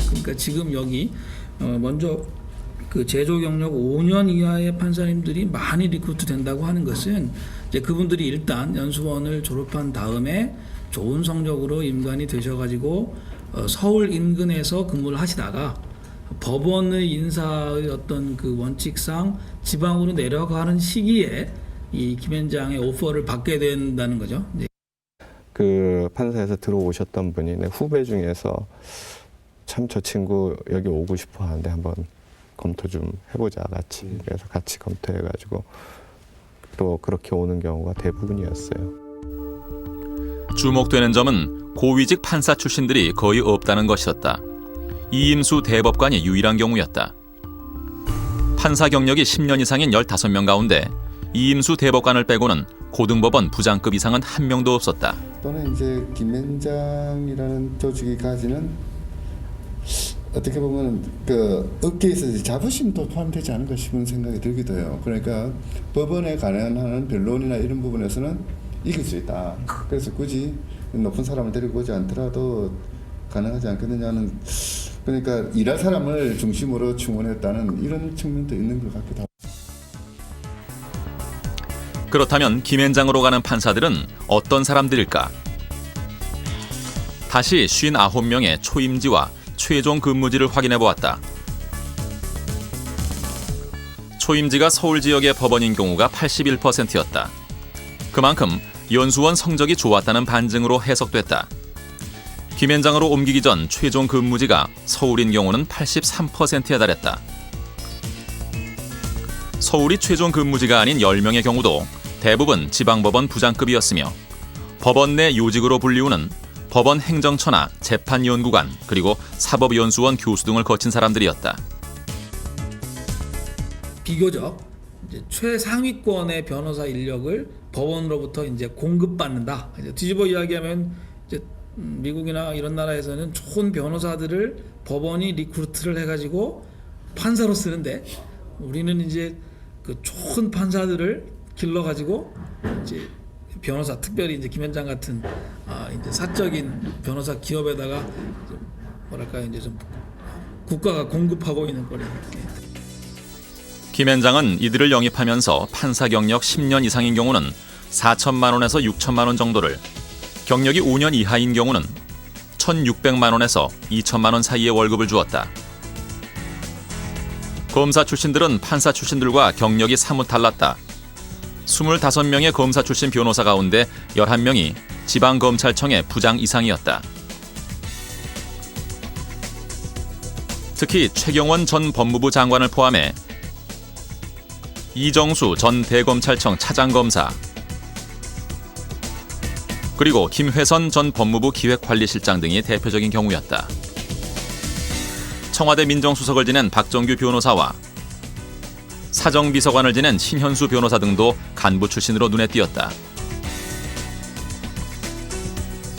그러니까 지금 여기 먼저 그 제조 경력 5년 이하의 판사님들이 많이 리크루트 된다고 하는 것은 이제 그분들이 일단 연수원을 졸업한 다음에 좋은 성적으로 임관이 되셔가지고 서울 인근에서 근무를 하시다가 법원의 인사의 어떤 그 원칙상 지방으로 내려가는 시기에 이 김현장의 오퍼를 받게 된다는 거죠. 네. 그 판사에서 들어오셨던 분이 내 후배 중에서 참 저 친구 여기 오고 싶어 하는데 한번 검토 좀 해보자 같이. 그래서 같이 검토해가지고 또 그렇게 오는 경우가 대부분이었어요. 주목되는 점은 고위직 판사 출신들이 거의 없다는 것이었다. 이임수 대법관이 유일한 경우였다. 판사 경력이 10년 이상인 15명 가운데 이임수 대법관을 빼고는 고등법원 부장급 이상은 한 명도 없었다. 또는 이제 김현장이라는 조직이 가지는 어떻게 보면 그 업계에서 자부심도 포함되지 않을까 싶은 생각이 들기도 해요. 그러니까 법원에 관여하는 변론이나 이런 부분에서는 이길 수 있다. 그래서 굳이 높은 사람을 데리고 오지 않더라도 가능하지 않겠느냐는, 그러니까 일할 사람을 중심으로 충원했다는 이런 측면도 있는 것 같기도 하고. 그렇다면 김현장으로 가는 판사들은 어떤 사람들일까? 다시 59명의 초임지와 최종 근무지를 확인해 보았다. 초임지가 서울 지역의 법원인 경우가 81%였다. 그만큼 연수원 성적이 좋았다는 반증으로 해석됐다. 김현장으로 옮기기 전 최종 근무지가 서울인 경우는 83%에 달했다. 서울이 최종 근무지가 아닌 10명의 경우도 대부분 지방법원 부장급이었으며 법원 내 요직으로 불리우는 법원 행정처나 재판연구관 그리고 사법연수원 교수 등을 거친 사람들이었다. 비교적 이제 최상위권의 변호사 인력을 법원으로부터 이제 공급받는다. 이제 뒤집어 이야기하면 이제 미국이나 이런 나라에서는 좋은 변호사들을 법원이 리크루트를 해가지고 판사로 쓰는데 우리는 이제 그 좋은 판사들을 길러가지고 이제 변호사, 특별히 이제 김현장 같은 이제 사적인 변호사 기업에다가 좀 뭐랄까 이제 좀 국가가 공급하고 있는 거래. 김현장은 이들을 영입하면서 판사 경력 10년 이상인 경우는 4천만 원에서 6천만 원 정도를, 경력이 5년 이하인 경우는 1,600만 원에서 2천만 원 사이의 월급을 주었다. 검사 출신들은 판사 출신들과 경력이 사뭇 달랐다. 25명의 검사 출신 변호사 가운데 11명이 지방검찰청의 부장 이상이었다. 특히 최경원 전 법무부 장관을 포함해 이정수 전 대검찰청 차장검사, 그리고 김회선 전 법무부 기획관리실장 등이 대표적인 경우였다. 청와대 민정수석을 지낸 박정규 변호사와 사정비서관을 지낸 신현수 변호사 등도 간부 출신으로 눈에 띄었다.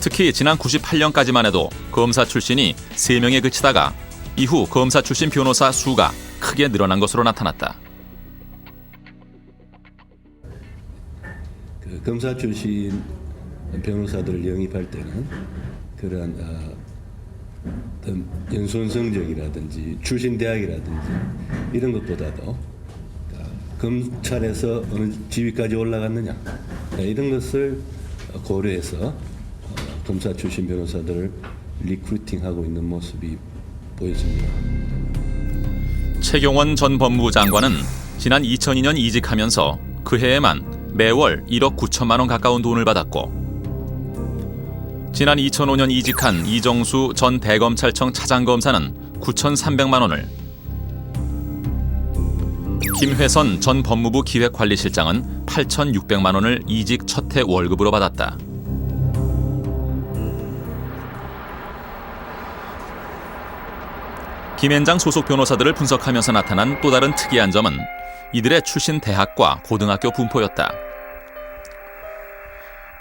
특히 지난 98년까지만 해도 검사 출신이 3명에 그치다가 이후 검사 출신 변호사 수가 크게 늘어난 것으로 나타났다. 검사 출신 변호사들을 영입할 때는 그러한 어떤 연수원 성적이라든지 출신 대학이라든지 이런 것보다도 검찰에서 어느 지위까지 올라갔느냐 이런 것을 고려해서 검사 출신 변호사들을 리크루팅하고 있는 모습이 보여집니다. 최경원 전 법무부 장관은 지난 2002년 이직하면서 그 해에만 매월 1억 9천만 원 가까운 돈을 받았고, 지난 2005년 이직한 이정수 전 대검찰청 차장검사는 9,300만 원을, 김회선 전 법무부 기획관리실장은 8,600만 원을 이직 첫 해 월급으로 받았다. 김앤장 소속 변호사들을 분석하면서 나타난 또 다른 특이한 점은 이들의 출신 대학과 고등학교 분포였다.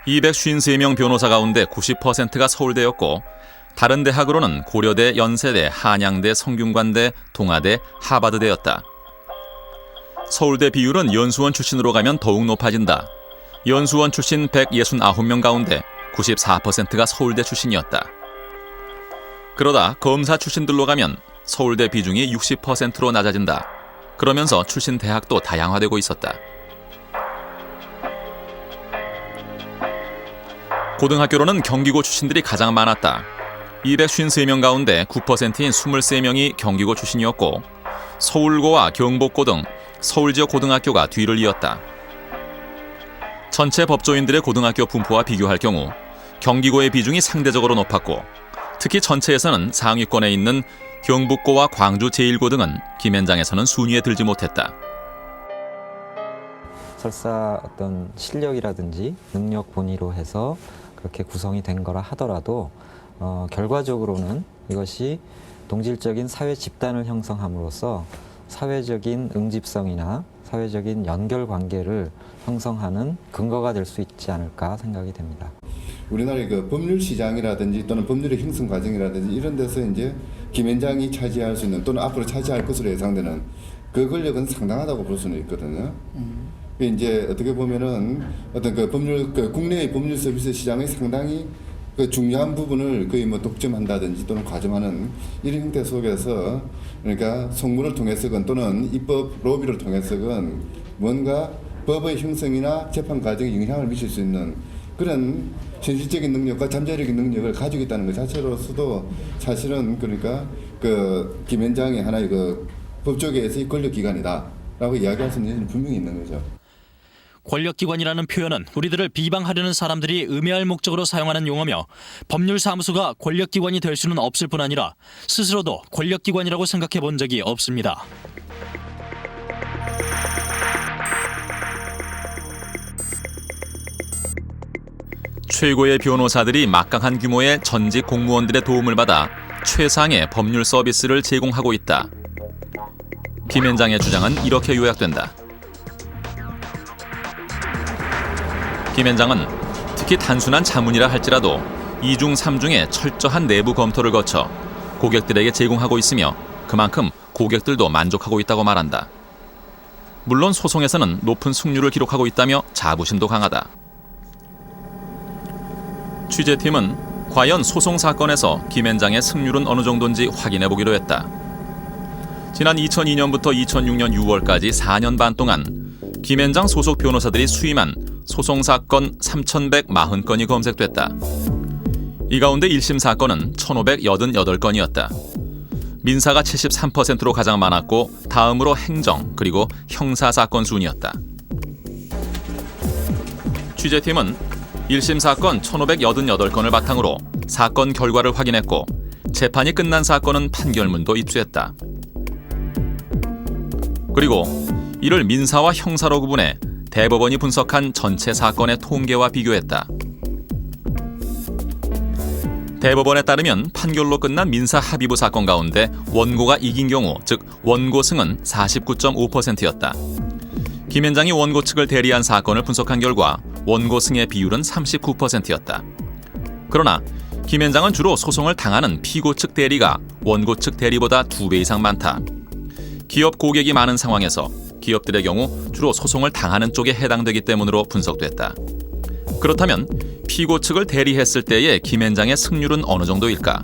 253명 변호사 가운데 90%가 서울대였고, 다른 대학으로는 고려대, 연세대, 한양대, 성균관대, 동아대, 하버드대였다. 서울대 비율은 연수원 출신으로 가면 더욱 높아진다. 연수원 출신 169명 가운데 94%가 서울대 출신이었다. 그러다 검사 출신들로 가면 서울대 비중이 60%로 낮아진다. 그러면서 출신 대학도 다양화되고 있었다. 고등학교로는 경기고 출신들이 가장 많았다. 253명 가운데 9%인 23명이 경기고 출신이었고, 서울고와 경복고 등 서울 지역 고등학교가 뒤를 이었다. 전체 법조인들의 고등학교 분포와 비교할 경우 경기고의 비중이 상대적으로 높았고, 특히 전체에서는 상위권에 있는 경북고와 광주 제1고 등은 김앤장에서는 순위에 들지 못했다. 설사 어떤 실력이라든지 능력 본위로 해서 그렇게 구성이 된 거라 하더라도 결과적으로는 이것이 동질적인 사회 집단을 형성함으로써 사회적인 응집성이나 사회적인 연결 관계를 형성하는 근거가 될 수 있지 않을까 생각이 됩니다. 우리나라의 그 법률 시장이라든지 또는 법률의 형성 과정이라든지 이런 데서 이제 김앤장이 차지할 수 있는 또는 앞으로 차지할 것으로 예상되는 그 권력은 상당하다고 볼 수는 있거든요. 이제 어떻게 보면은 어떤 그 법률, 그 국내의 법률 서비스 시장의 상당히 그 중요한 부분을 거의 뭐 독점한다든지 또는 과점하는 이런 형태 속에서, 그러니까 송문을 통해서건 또는 입법 로비를 통해서건 뭔가 법의 형성이나 재판 과정에 영향을 미칠 수 있는 그런 현실적인 능력과 잠재력의 능력을 가지고 있다는 것 자체로서도 사실은 그러니까 그 김앤장이 하나의 그 법조계에서의 권력기관이다라고 이야기할 수 있는 여지는 분명히 있는 거죠. 권력기관이라는 표현은 우리들을 비방하려는 사람들이 음해할 목적으로 사용하는 용어며, 법률사무소가 권력기관이 될 수는 없을 뿐 아니라 스스로도 권력기관이라고 생각해 본 적이 없습니다. 최고의 변호사들이 막강한 규모의 전직 공무원들의 도움을 받아 최상의 법률 서비스를 제공하고 있다. 김앤장의 주장은 이렇게 요약된다. 김앤장은 특히 단순한 자문이라 할지라도 2중 3중의 철저한 내부 검토를 거쳐 고객들에게 제공하고 있으며, 그만큼 고객들도 만족하고 있다고 말한다. 물론 소송에서는 높은 승률을 기록하고 있다며 자부심도 강하다. 취재팀은 과연 소송 사건에서 김앤장의 승률은 어느 정도인지 확인해 보기로 했다. 지난 2002년부터 2006년 6월까지 4년 반 동안 김앤장 소속 변호사들이 수임한 소송 사건 3,140건이 검색됐다. 이 가운데 1심 사건은 1,588건이었다. 민사가 73%로 가장 많았고 다음으로 행정 그리고 형사 사건 순이었다. 취재팀은 1심 사건 1,588건을 바탕으로 사건 결과를 확인했고 재판이 끝난 사건은 판결문도 입수했다. 그리고 이를 민사와 형사로 구분해 대법원이 분석한 전체 사건의 통계와 비교했다. 대법원에 따르면 판결로 끝난 민사 합의부 사건 가운데 원고가 이긴 경우, 즉 원고 승은 49.5%였다. 김현장이 원고 측을 대리한 사건을 분석한 결과 원고 승의 비율은 39%였다. 그러나 김현장은 주로 소송을 당하는 피고 측 대리가 원고 측 대리보다 2배 이상 많다. 기업 고객이 많은 상황에서 기업들의 경우 주로 소송을 당하는 쪽에 해당되기 때문으로 분석됐다. 그렇다면 피고 측을 대리했을 때의 김현장의 승률은 어느 정도일까?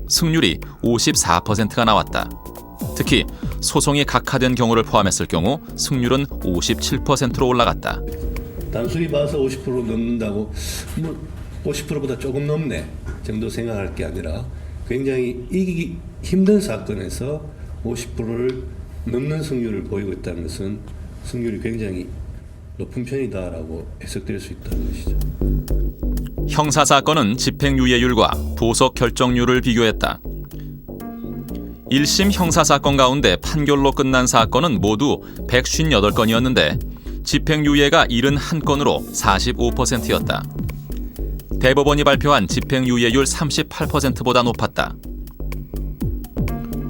승률이 54%가 나왔다. 특히 소송이 각하된 경우를 포함했을 경우 승률은 57%로 올라갔다. 단순히 봐서 50% 넘는다고 50%보다 조금 넘네 정도 생각할 게 아니라 굉장히 이기기 힘든 사건에서 50%를 넘는 승률을 보이고 있다는 것은 승률이 굉장히 높은 편이다라고 해석될 수 있다는 것이죠. 형사사건은 집행유예율과 도석 결정률을 비교했다. 1심 형사사건 가운데 판결로 끝난 사건은 모두 158건이었는데 집행유예가 71건으로 45%였다. 대법원이 발표한 집행유예율 38%보다 높았다.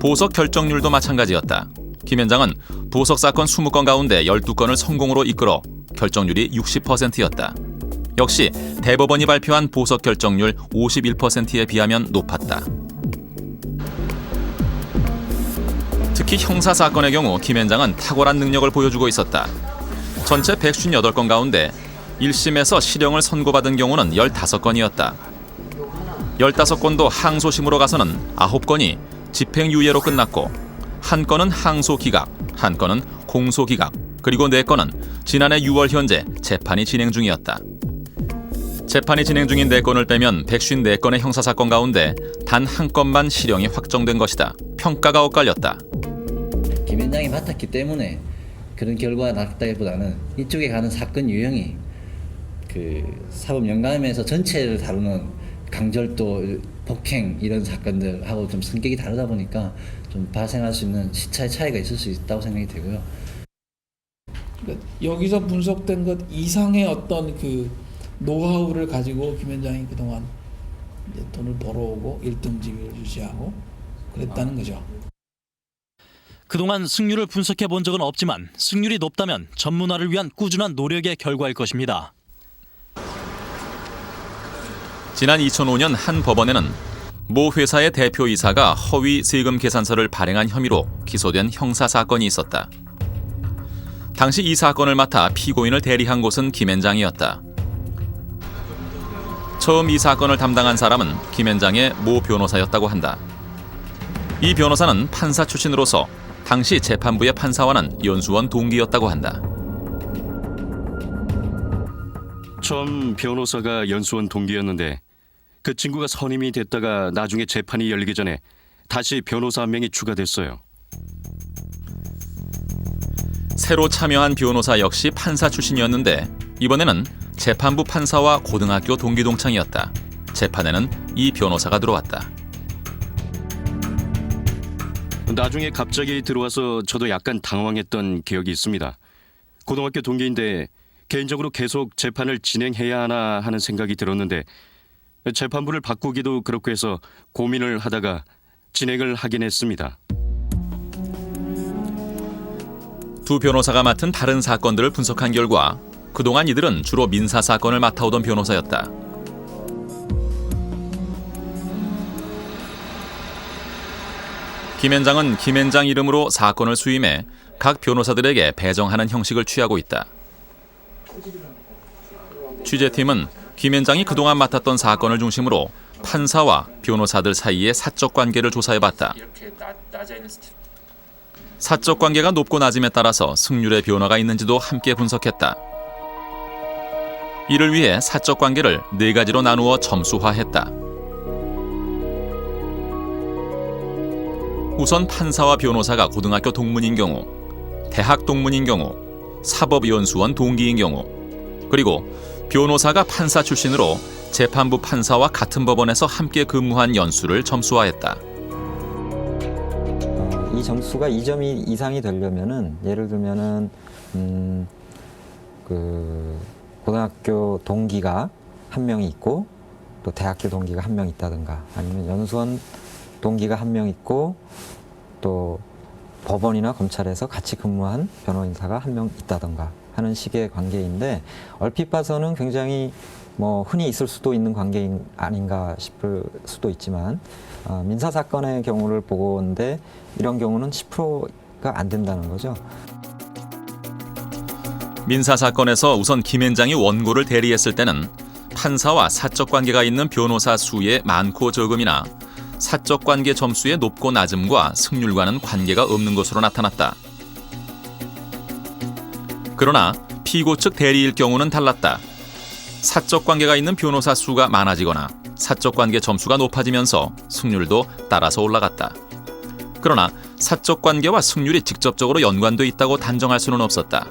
보석 결정률도 마찬가지였다. 김현장은 보석사건 20건 가운데 12건을 성공으로 이끌어 결정률이 60%였다. 역시 대법원이 발표한 보석 결정률 51%에 비하면 높았다. 특히 형사사건의 경우 김현장은 탁월한 능력을 보여주고 있었다. 전체 158건 가운데 1심에서 실형을 선고받은 경우는 15건이었다. 15건도 항소심으로 가서는 9건이 집행유예로 끝났고 한 건은 항소기각, 한 건은 공소기각, 그리고 4건은 지난해 6월 현재 재판이 진행 중이었다. 재판이 진행 중인 4건을 빼면 154건의 형사사건 가운데 단 한 건만 실형이 확정된 것이다. 평가가 엇갈렸다. 김현장이 맡았기 때문에 그런 결과가 났다기보다는 이쪽에 가는 사건 유형이 그 사법연감에서 전체를 다루는 강절도, 폭행 이런 사건들하고 좀 성격이 다르다 보니까 좀 발생할 수 있는 시차의 차이가 있을 수 있다고 생각이 되고요. 그러니까 여기서 분석된 것 이상의 어떤 그 노하우를 가지고 김현장이 그동안 이제 돈을 벌어오고 1등직을 유지하고 그랬다는 거죠. 그동안 승률을 분석해 본 적은 없지만 승률이 높다면 전문화를 위한 꾸준한 노력의 결과일 것입니다. 지난 2005년 한 법원에는 모 회사의 대표이사가 허위 세금 계산서를 발행한 혐의로 기소된 형사사건이 있었다. 당시 이 사건을 맡아 피고인을 대리한 곳은 김현장이었다. 처음 이 사건을 담당한 사람은 김현장의 모 변호사였다고 한다. 이 변호사는 판사 출신으로서 당시 재판부의 판사와는 연수원 동기였다고 한다. 처음 변호사가 연수원 동기였는데 그 친구가 선임이 됐다가 나중에 재판이 열리기 전에 다시 변호사 한 명이 추가됐어요. 새로 참여한 변호사 역시 판사 출신이었는데 이번에는 재판부 판사와 고등학교 동기 동창이었다. 재판에는 이 변호사가 들어왔다. 나중에 갑자기 들어와서 저도 약간 당황했던 기억이 있습니다. 고등학교 동기인데 개인적으로 계속 재판을 진행해야 하나 하는 생각이 들었는데 재판부를 바꾸기도 그렇고 해서 고민을 하다가 진행을 하긴 했습니다. 두 변호사가 맡은 다른 사건들을 분석한 결과 그동안 이들은 주로 민사 사건을 맡아오던 변호사였다. 김현장은 김현장 이름으로 사건을 수임해 각 변호사들에게 배정하는 형식을 취하고 있다. 취재팀은 김현장이 그동안 맡았던 사건을 중심으로 판사와 변호사들 사이의 사적 관계를 조사해봤다. 사적 관계가 높고 낮음에 따라서 승률의 변화가 있는지도 함께 분석했다. 이를 위해 사적 관계를 4가지로 나누어 점수화했다. 우선 판사와 변호사가 고등학교 동문인 경우, 대학 동문인 경우, 사법연수원 동기인 경우, 그리고 변호사가 판사 출신으로 재판부 판사와 같은 법원에서 함께 근무한 연수를 점수화했다. 이 점수가 2점 이상이 되려면은 예를 들면은 그 고등학교 동기가 한 명이 있고 또 대학교 동기가 한 명 있다든가 아니면 연수원 동기가 한 명 있고 또 법원이나 검찰에서 같이 근무한 변호인사가 한 명 있다든가 하는 식의 관계인데 얼핏 봐서는 굉장히 뭐 흔히 있을 수도 있는 관계 아닌가 싶을 수도 있지만 민사 사건의 경우를 보건데 이런 경우는 10%가 안 된다는 거죠. 민사 사건에서 우선 김앤장이 원고를 대리했을 때는 판사와 사적 관계가 있는 변호사 수의 많고 적음이나 사적 관계 점수의 높고 낮음과 승률과는 관계가 없는 것으로 나타났다. 그러나 피고 측 대리일 경우는 달랐다. 사적 관계가 있는 변호사 수가 많아지거나 사적 관계 점수가 높아지면서 승률도 따라서 올라갔다. 그러나 사적 관계와 승률이 직접적으로 연관돼 있다고 단정할 수는 없었다.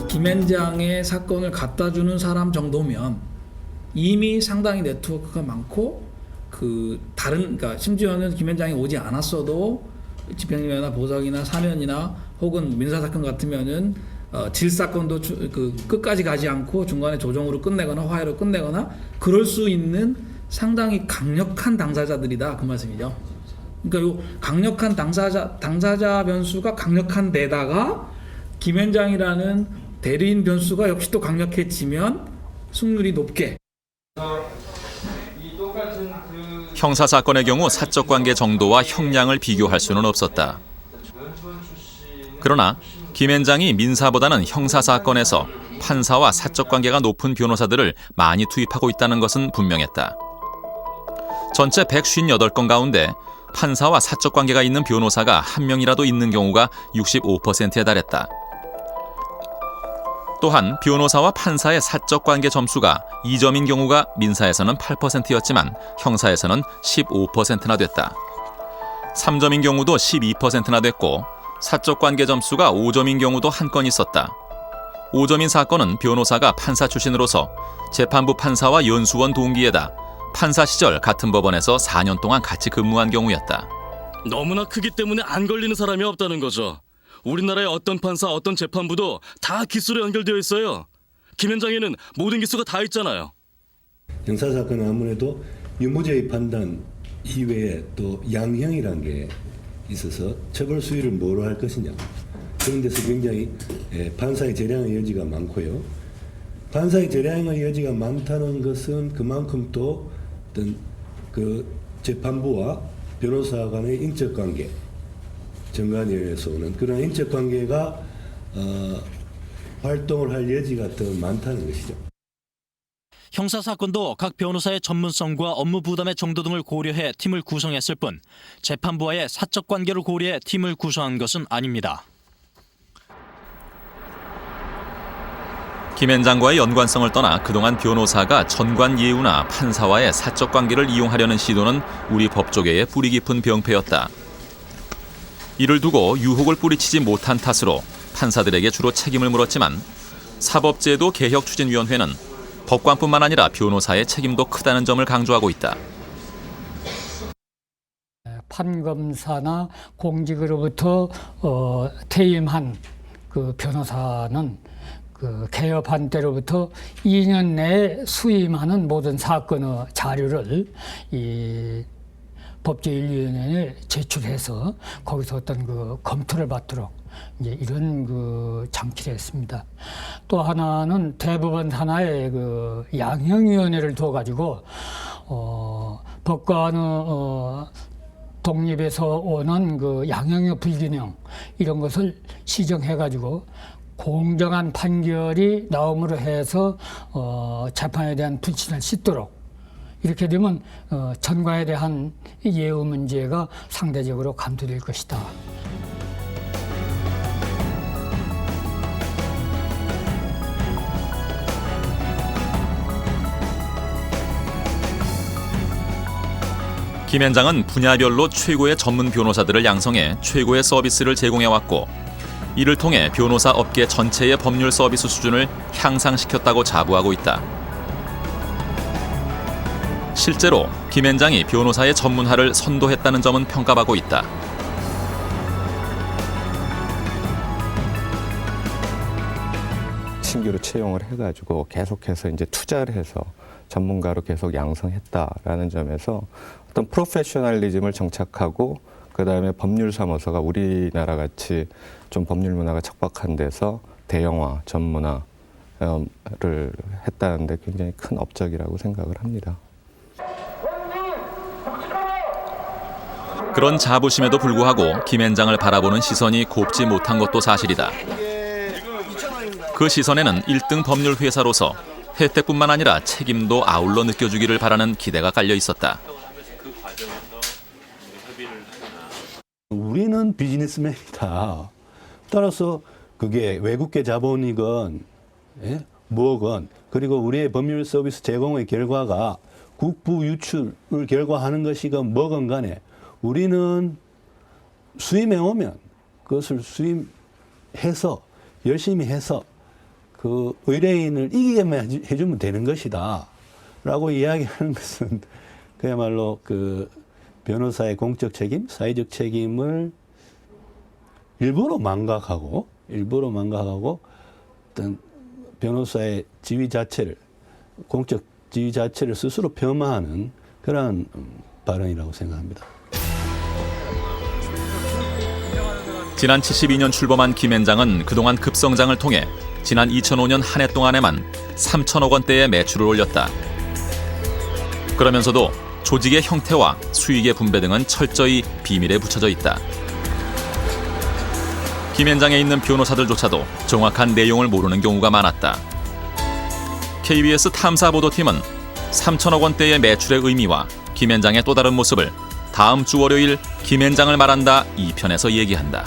김앤장의 사건을 갖다주는 사람 정도면 이미 상당히 네트워크가 많고 그러니까 심지어는 김앤장이 오지 않았어도 집행유예나 보석이나 사면이나 혹은 민사 사건 같으면은 질 사건도 끝까지 가지 않고 중간에 조정으로 끝내거나 화해로 끝내거나 그럴 수 있는 상당히 강력한 당사자들이다 그 말씀이죠. 그러니까 요 강력한 당사자 변수가 강력한 데다가 김앤장이라는 대리인 변수가 역시 또 강력해지면 승률이 높게. 형사사건의 경우 사적관계 정도와 형량을 비교할 수는 없었다. 그러나 김앤장이 민사보다는 형사사건에서 판사와 사적관계가 높은 변호사들을 많이 투입하고 있다는 것은 분명했다. 전체 158건 가운데 판사와 사적관계가 있는 변호사가 한 명이라도 있는 경우가 65%에 달했다. 또한 변호사와 판사의 사적관계 점수가 2점인 경우가 민사에서는 8%였지만 형사에서는 15%나 됐다. 3점인 경우도 12%나 됐고 사적관계 점수가 5점인 경우도 한 건 있었다. 5점인 사건은 변호사가 판사 출신으로서 재판부 판사와 연수원 동기에다 판사 시절 같은 법원에서 4년 동안 같이 근무한 경우였다. 너무나 크기 때문에 안 걸리는 사람이 없다는 거죠. 우리나라의 어떤 판사, 어떤 재판부도 다 기수로 연결되어 있어요. 김앤장에는 모든 기수가 다 있잖아요. 형사사건은 아무래도 유무죄의 판단 이외에 또 양형이라는 게 있어서 처벌 수위를 뭐로 할 것이냐. 그런 데서 굉장히 판사의 재량의 여지가 많고요. 판사의 재량의 여지가 많다는 것은 그만큼 또 어떤 그 재판부와 변호사 간의 인적 관계, 정관에 의해서 오는 그런 인적 관계가 활동을 할 여지가 더 많다는 것이죠. 형사사건도 각 변호사의 전문성과 업무 부담의 정도 등을 고려해 팀을 구성했을 뿐 재판부와의 사적 관계를 고려해 팀을 구성한 것은 아닙니다. 김앤장과의 연관성을 떠나 그동안 변호사가 전관 예우나 판사와의 사적 관계를 이용하려는 시도는 우리 법조계의 뿌리 깊은 병폐였다. 이를 두고 유혹을 뿌리치지 못한 탓으로 판사들에게 주로 책임을 물었지만 사법제도 개혁추진위원회는 법관뿐만 아니라 변호사의 책임도 크다는 점을 강조하고 있다. 판검사나 공직으로부터 퇴임한 그 변호사는 그 개업한 때로부터 2년 내에 수임하는 모든 사건의 자료를 이 법제인위원회에 제출해서 거기서 어떤 그 검토를 받도록 이제 이런 그 장치를 했습니다. 또 하나는 대법원 산하의 그 양형위원회를 둬가지고 법관의 독립에서 오는 그 양형의 불균형 이런 것을 시정해가지고 공정한 판결이 나옴으로 해서 재판에 대한 불신을 씻도록 이렇게 되면 전과에 대한 예우 문제가 상대적으로 감소될 것이다. 김현장은 분야별로 최고의 전문 변호사들을 양성해 최고의 서비스를 제공해왔고 이를 통해 변호사 업계 전체의 법률 서비스 수준을 향상시켰다고 자부하고 있다. 실제로 김현장이 변호사의 전문화를 선도했다는 점은 평가받고 있다. 신규로 채용을 해가지고 계속해서 이제 투자를 해서 전문가로 계속 양성했다라는 점에서 어떤 프로페셔널리즘을 정착하고 그다음에 법률사무소가 우리나라 같이 좀 법률 문화가 척박한 데서 대형화, 전문화를 했다는 데 굉장히 큰 업적이라고 생각을 합니다. 그런 자부심에도 불구하고 김현장을 바라보는 시선이 곱지 못한 것도 사실이다. 그 시선에는 1등 법률 회사로서 혜택뿐만 아니라 책임도 아울러 느껴주기를 바라는 기대가 깔려 있었다. 우리는 비즈니스맨이다. 따라서 그게 외국계 자본이건 뭐건 그리고 우리의 법률 서비스 제공의 결과가 국부 유출을 결과하는 것이건 뭐건 간에 우리는 수임해 오면 그것을 수임해서 열심히 해서 그 의뢰인을 이기게만 해주면 되는 것이다 라고 이야기하는 것은 그야말로 그 변호사의 공적 책임, 사회적 책임을 일부러 망각하고 어떤 변호사의 지위 자체를, 공적 지위 자체를 스스로 폄하하는 그런 발언이라고 생각합니다. 지난 72년 출범한 김현장은 그동안 급성장을 통해 지난 2005년 한 해 동안에만 3천억 원대의 매출을 올렸다. 그러면서도 조직의 형태와 수익의 분배 등은 철저히 비밀에 붙여져 있다. 김현장에 있는 변호사들조차도 정확한 내용을 모르는 경우가 많았다. KBS 탐사보도팀은 3천억 원대의 매출의 의미와 김현장의 또 다른 모습을 다음 주 월요일 김현장을 말한다 2편에서 얘기한다.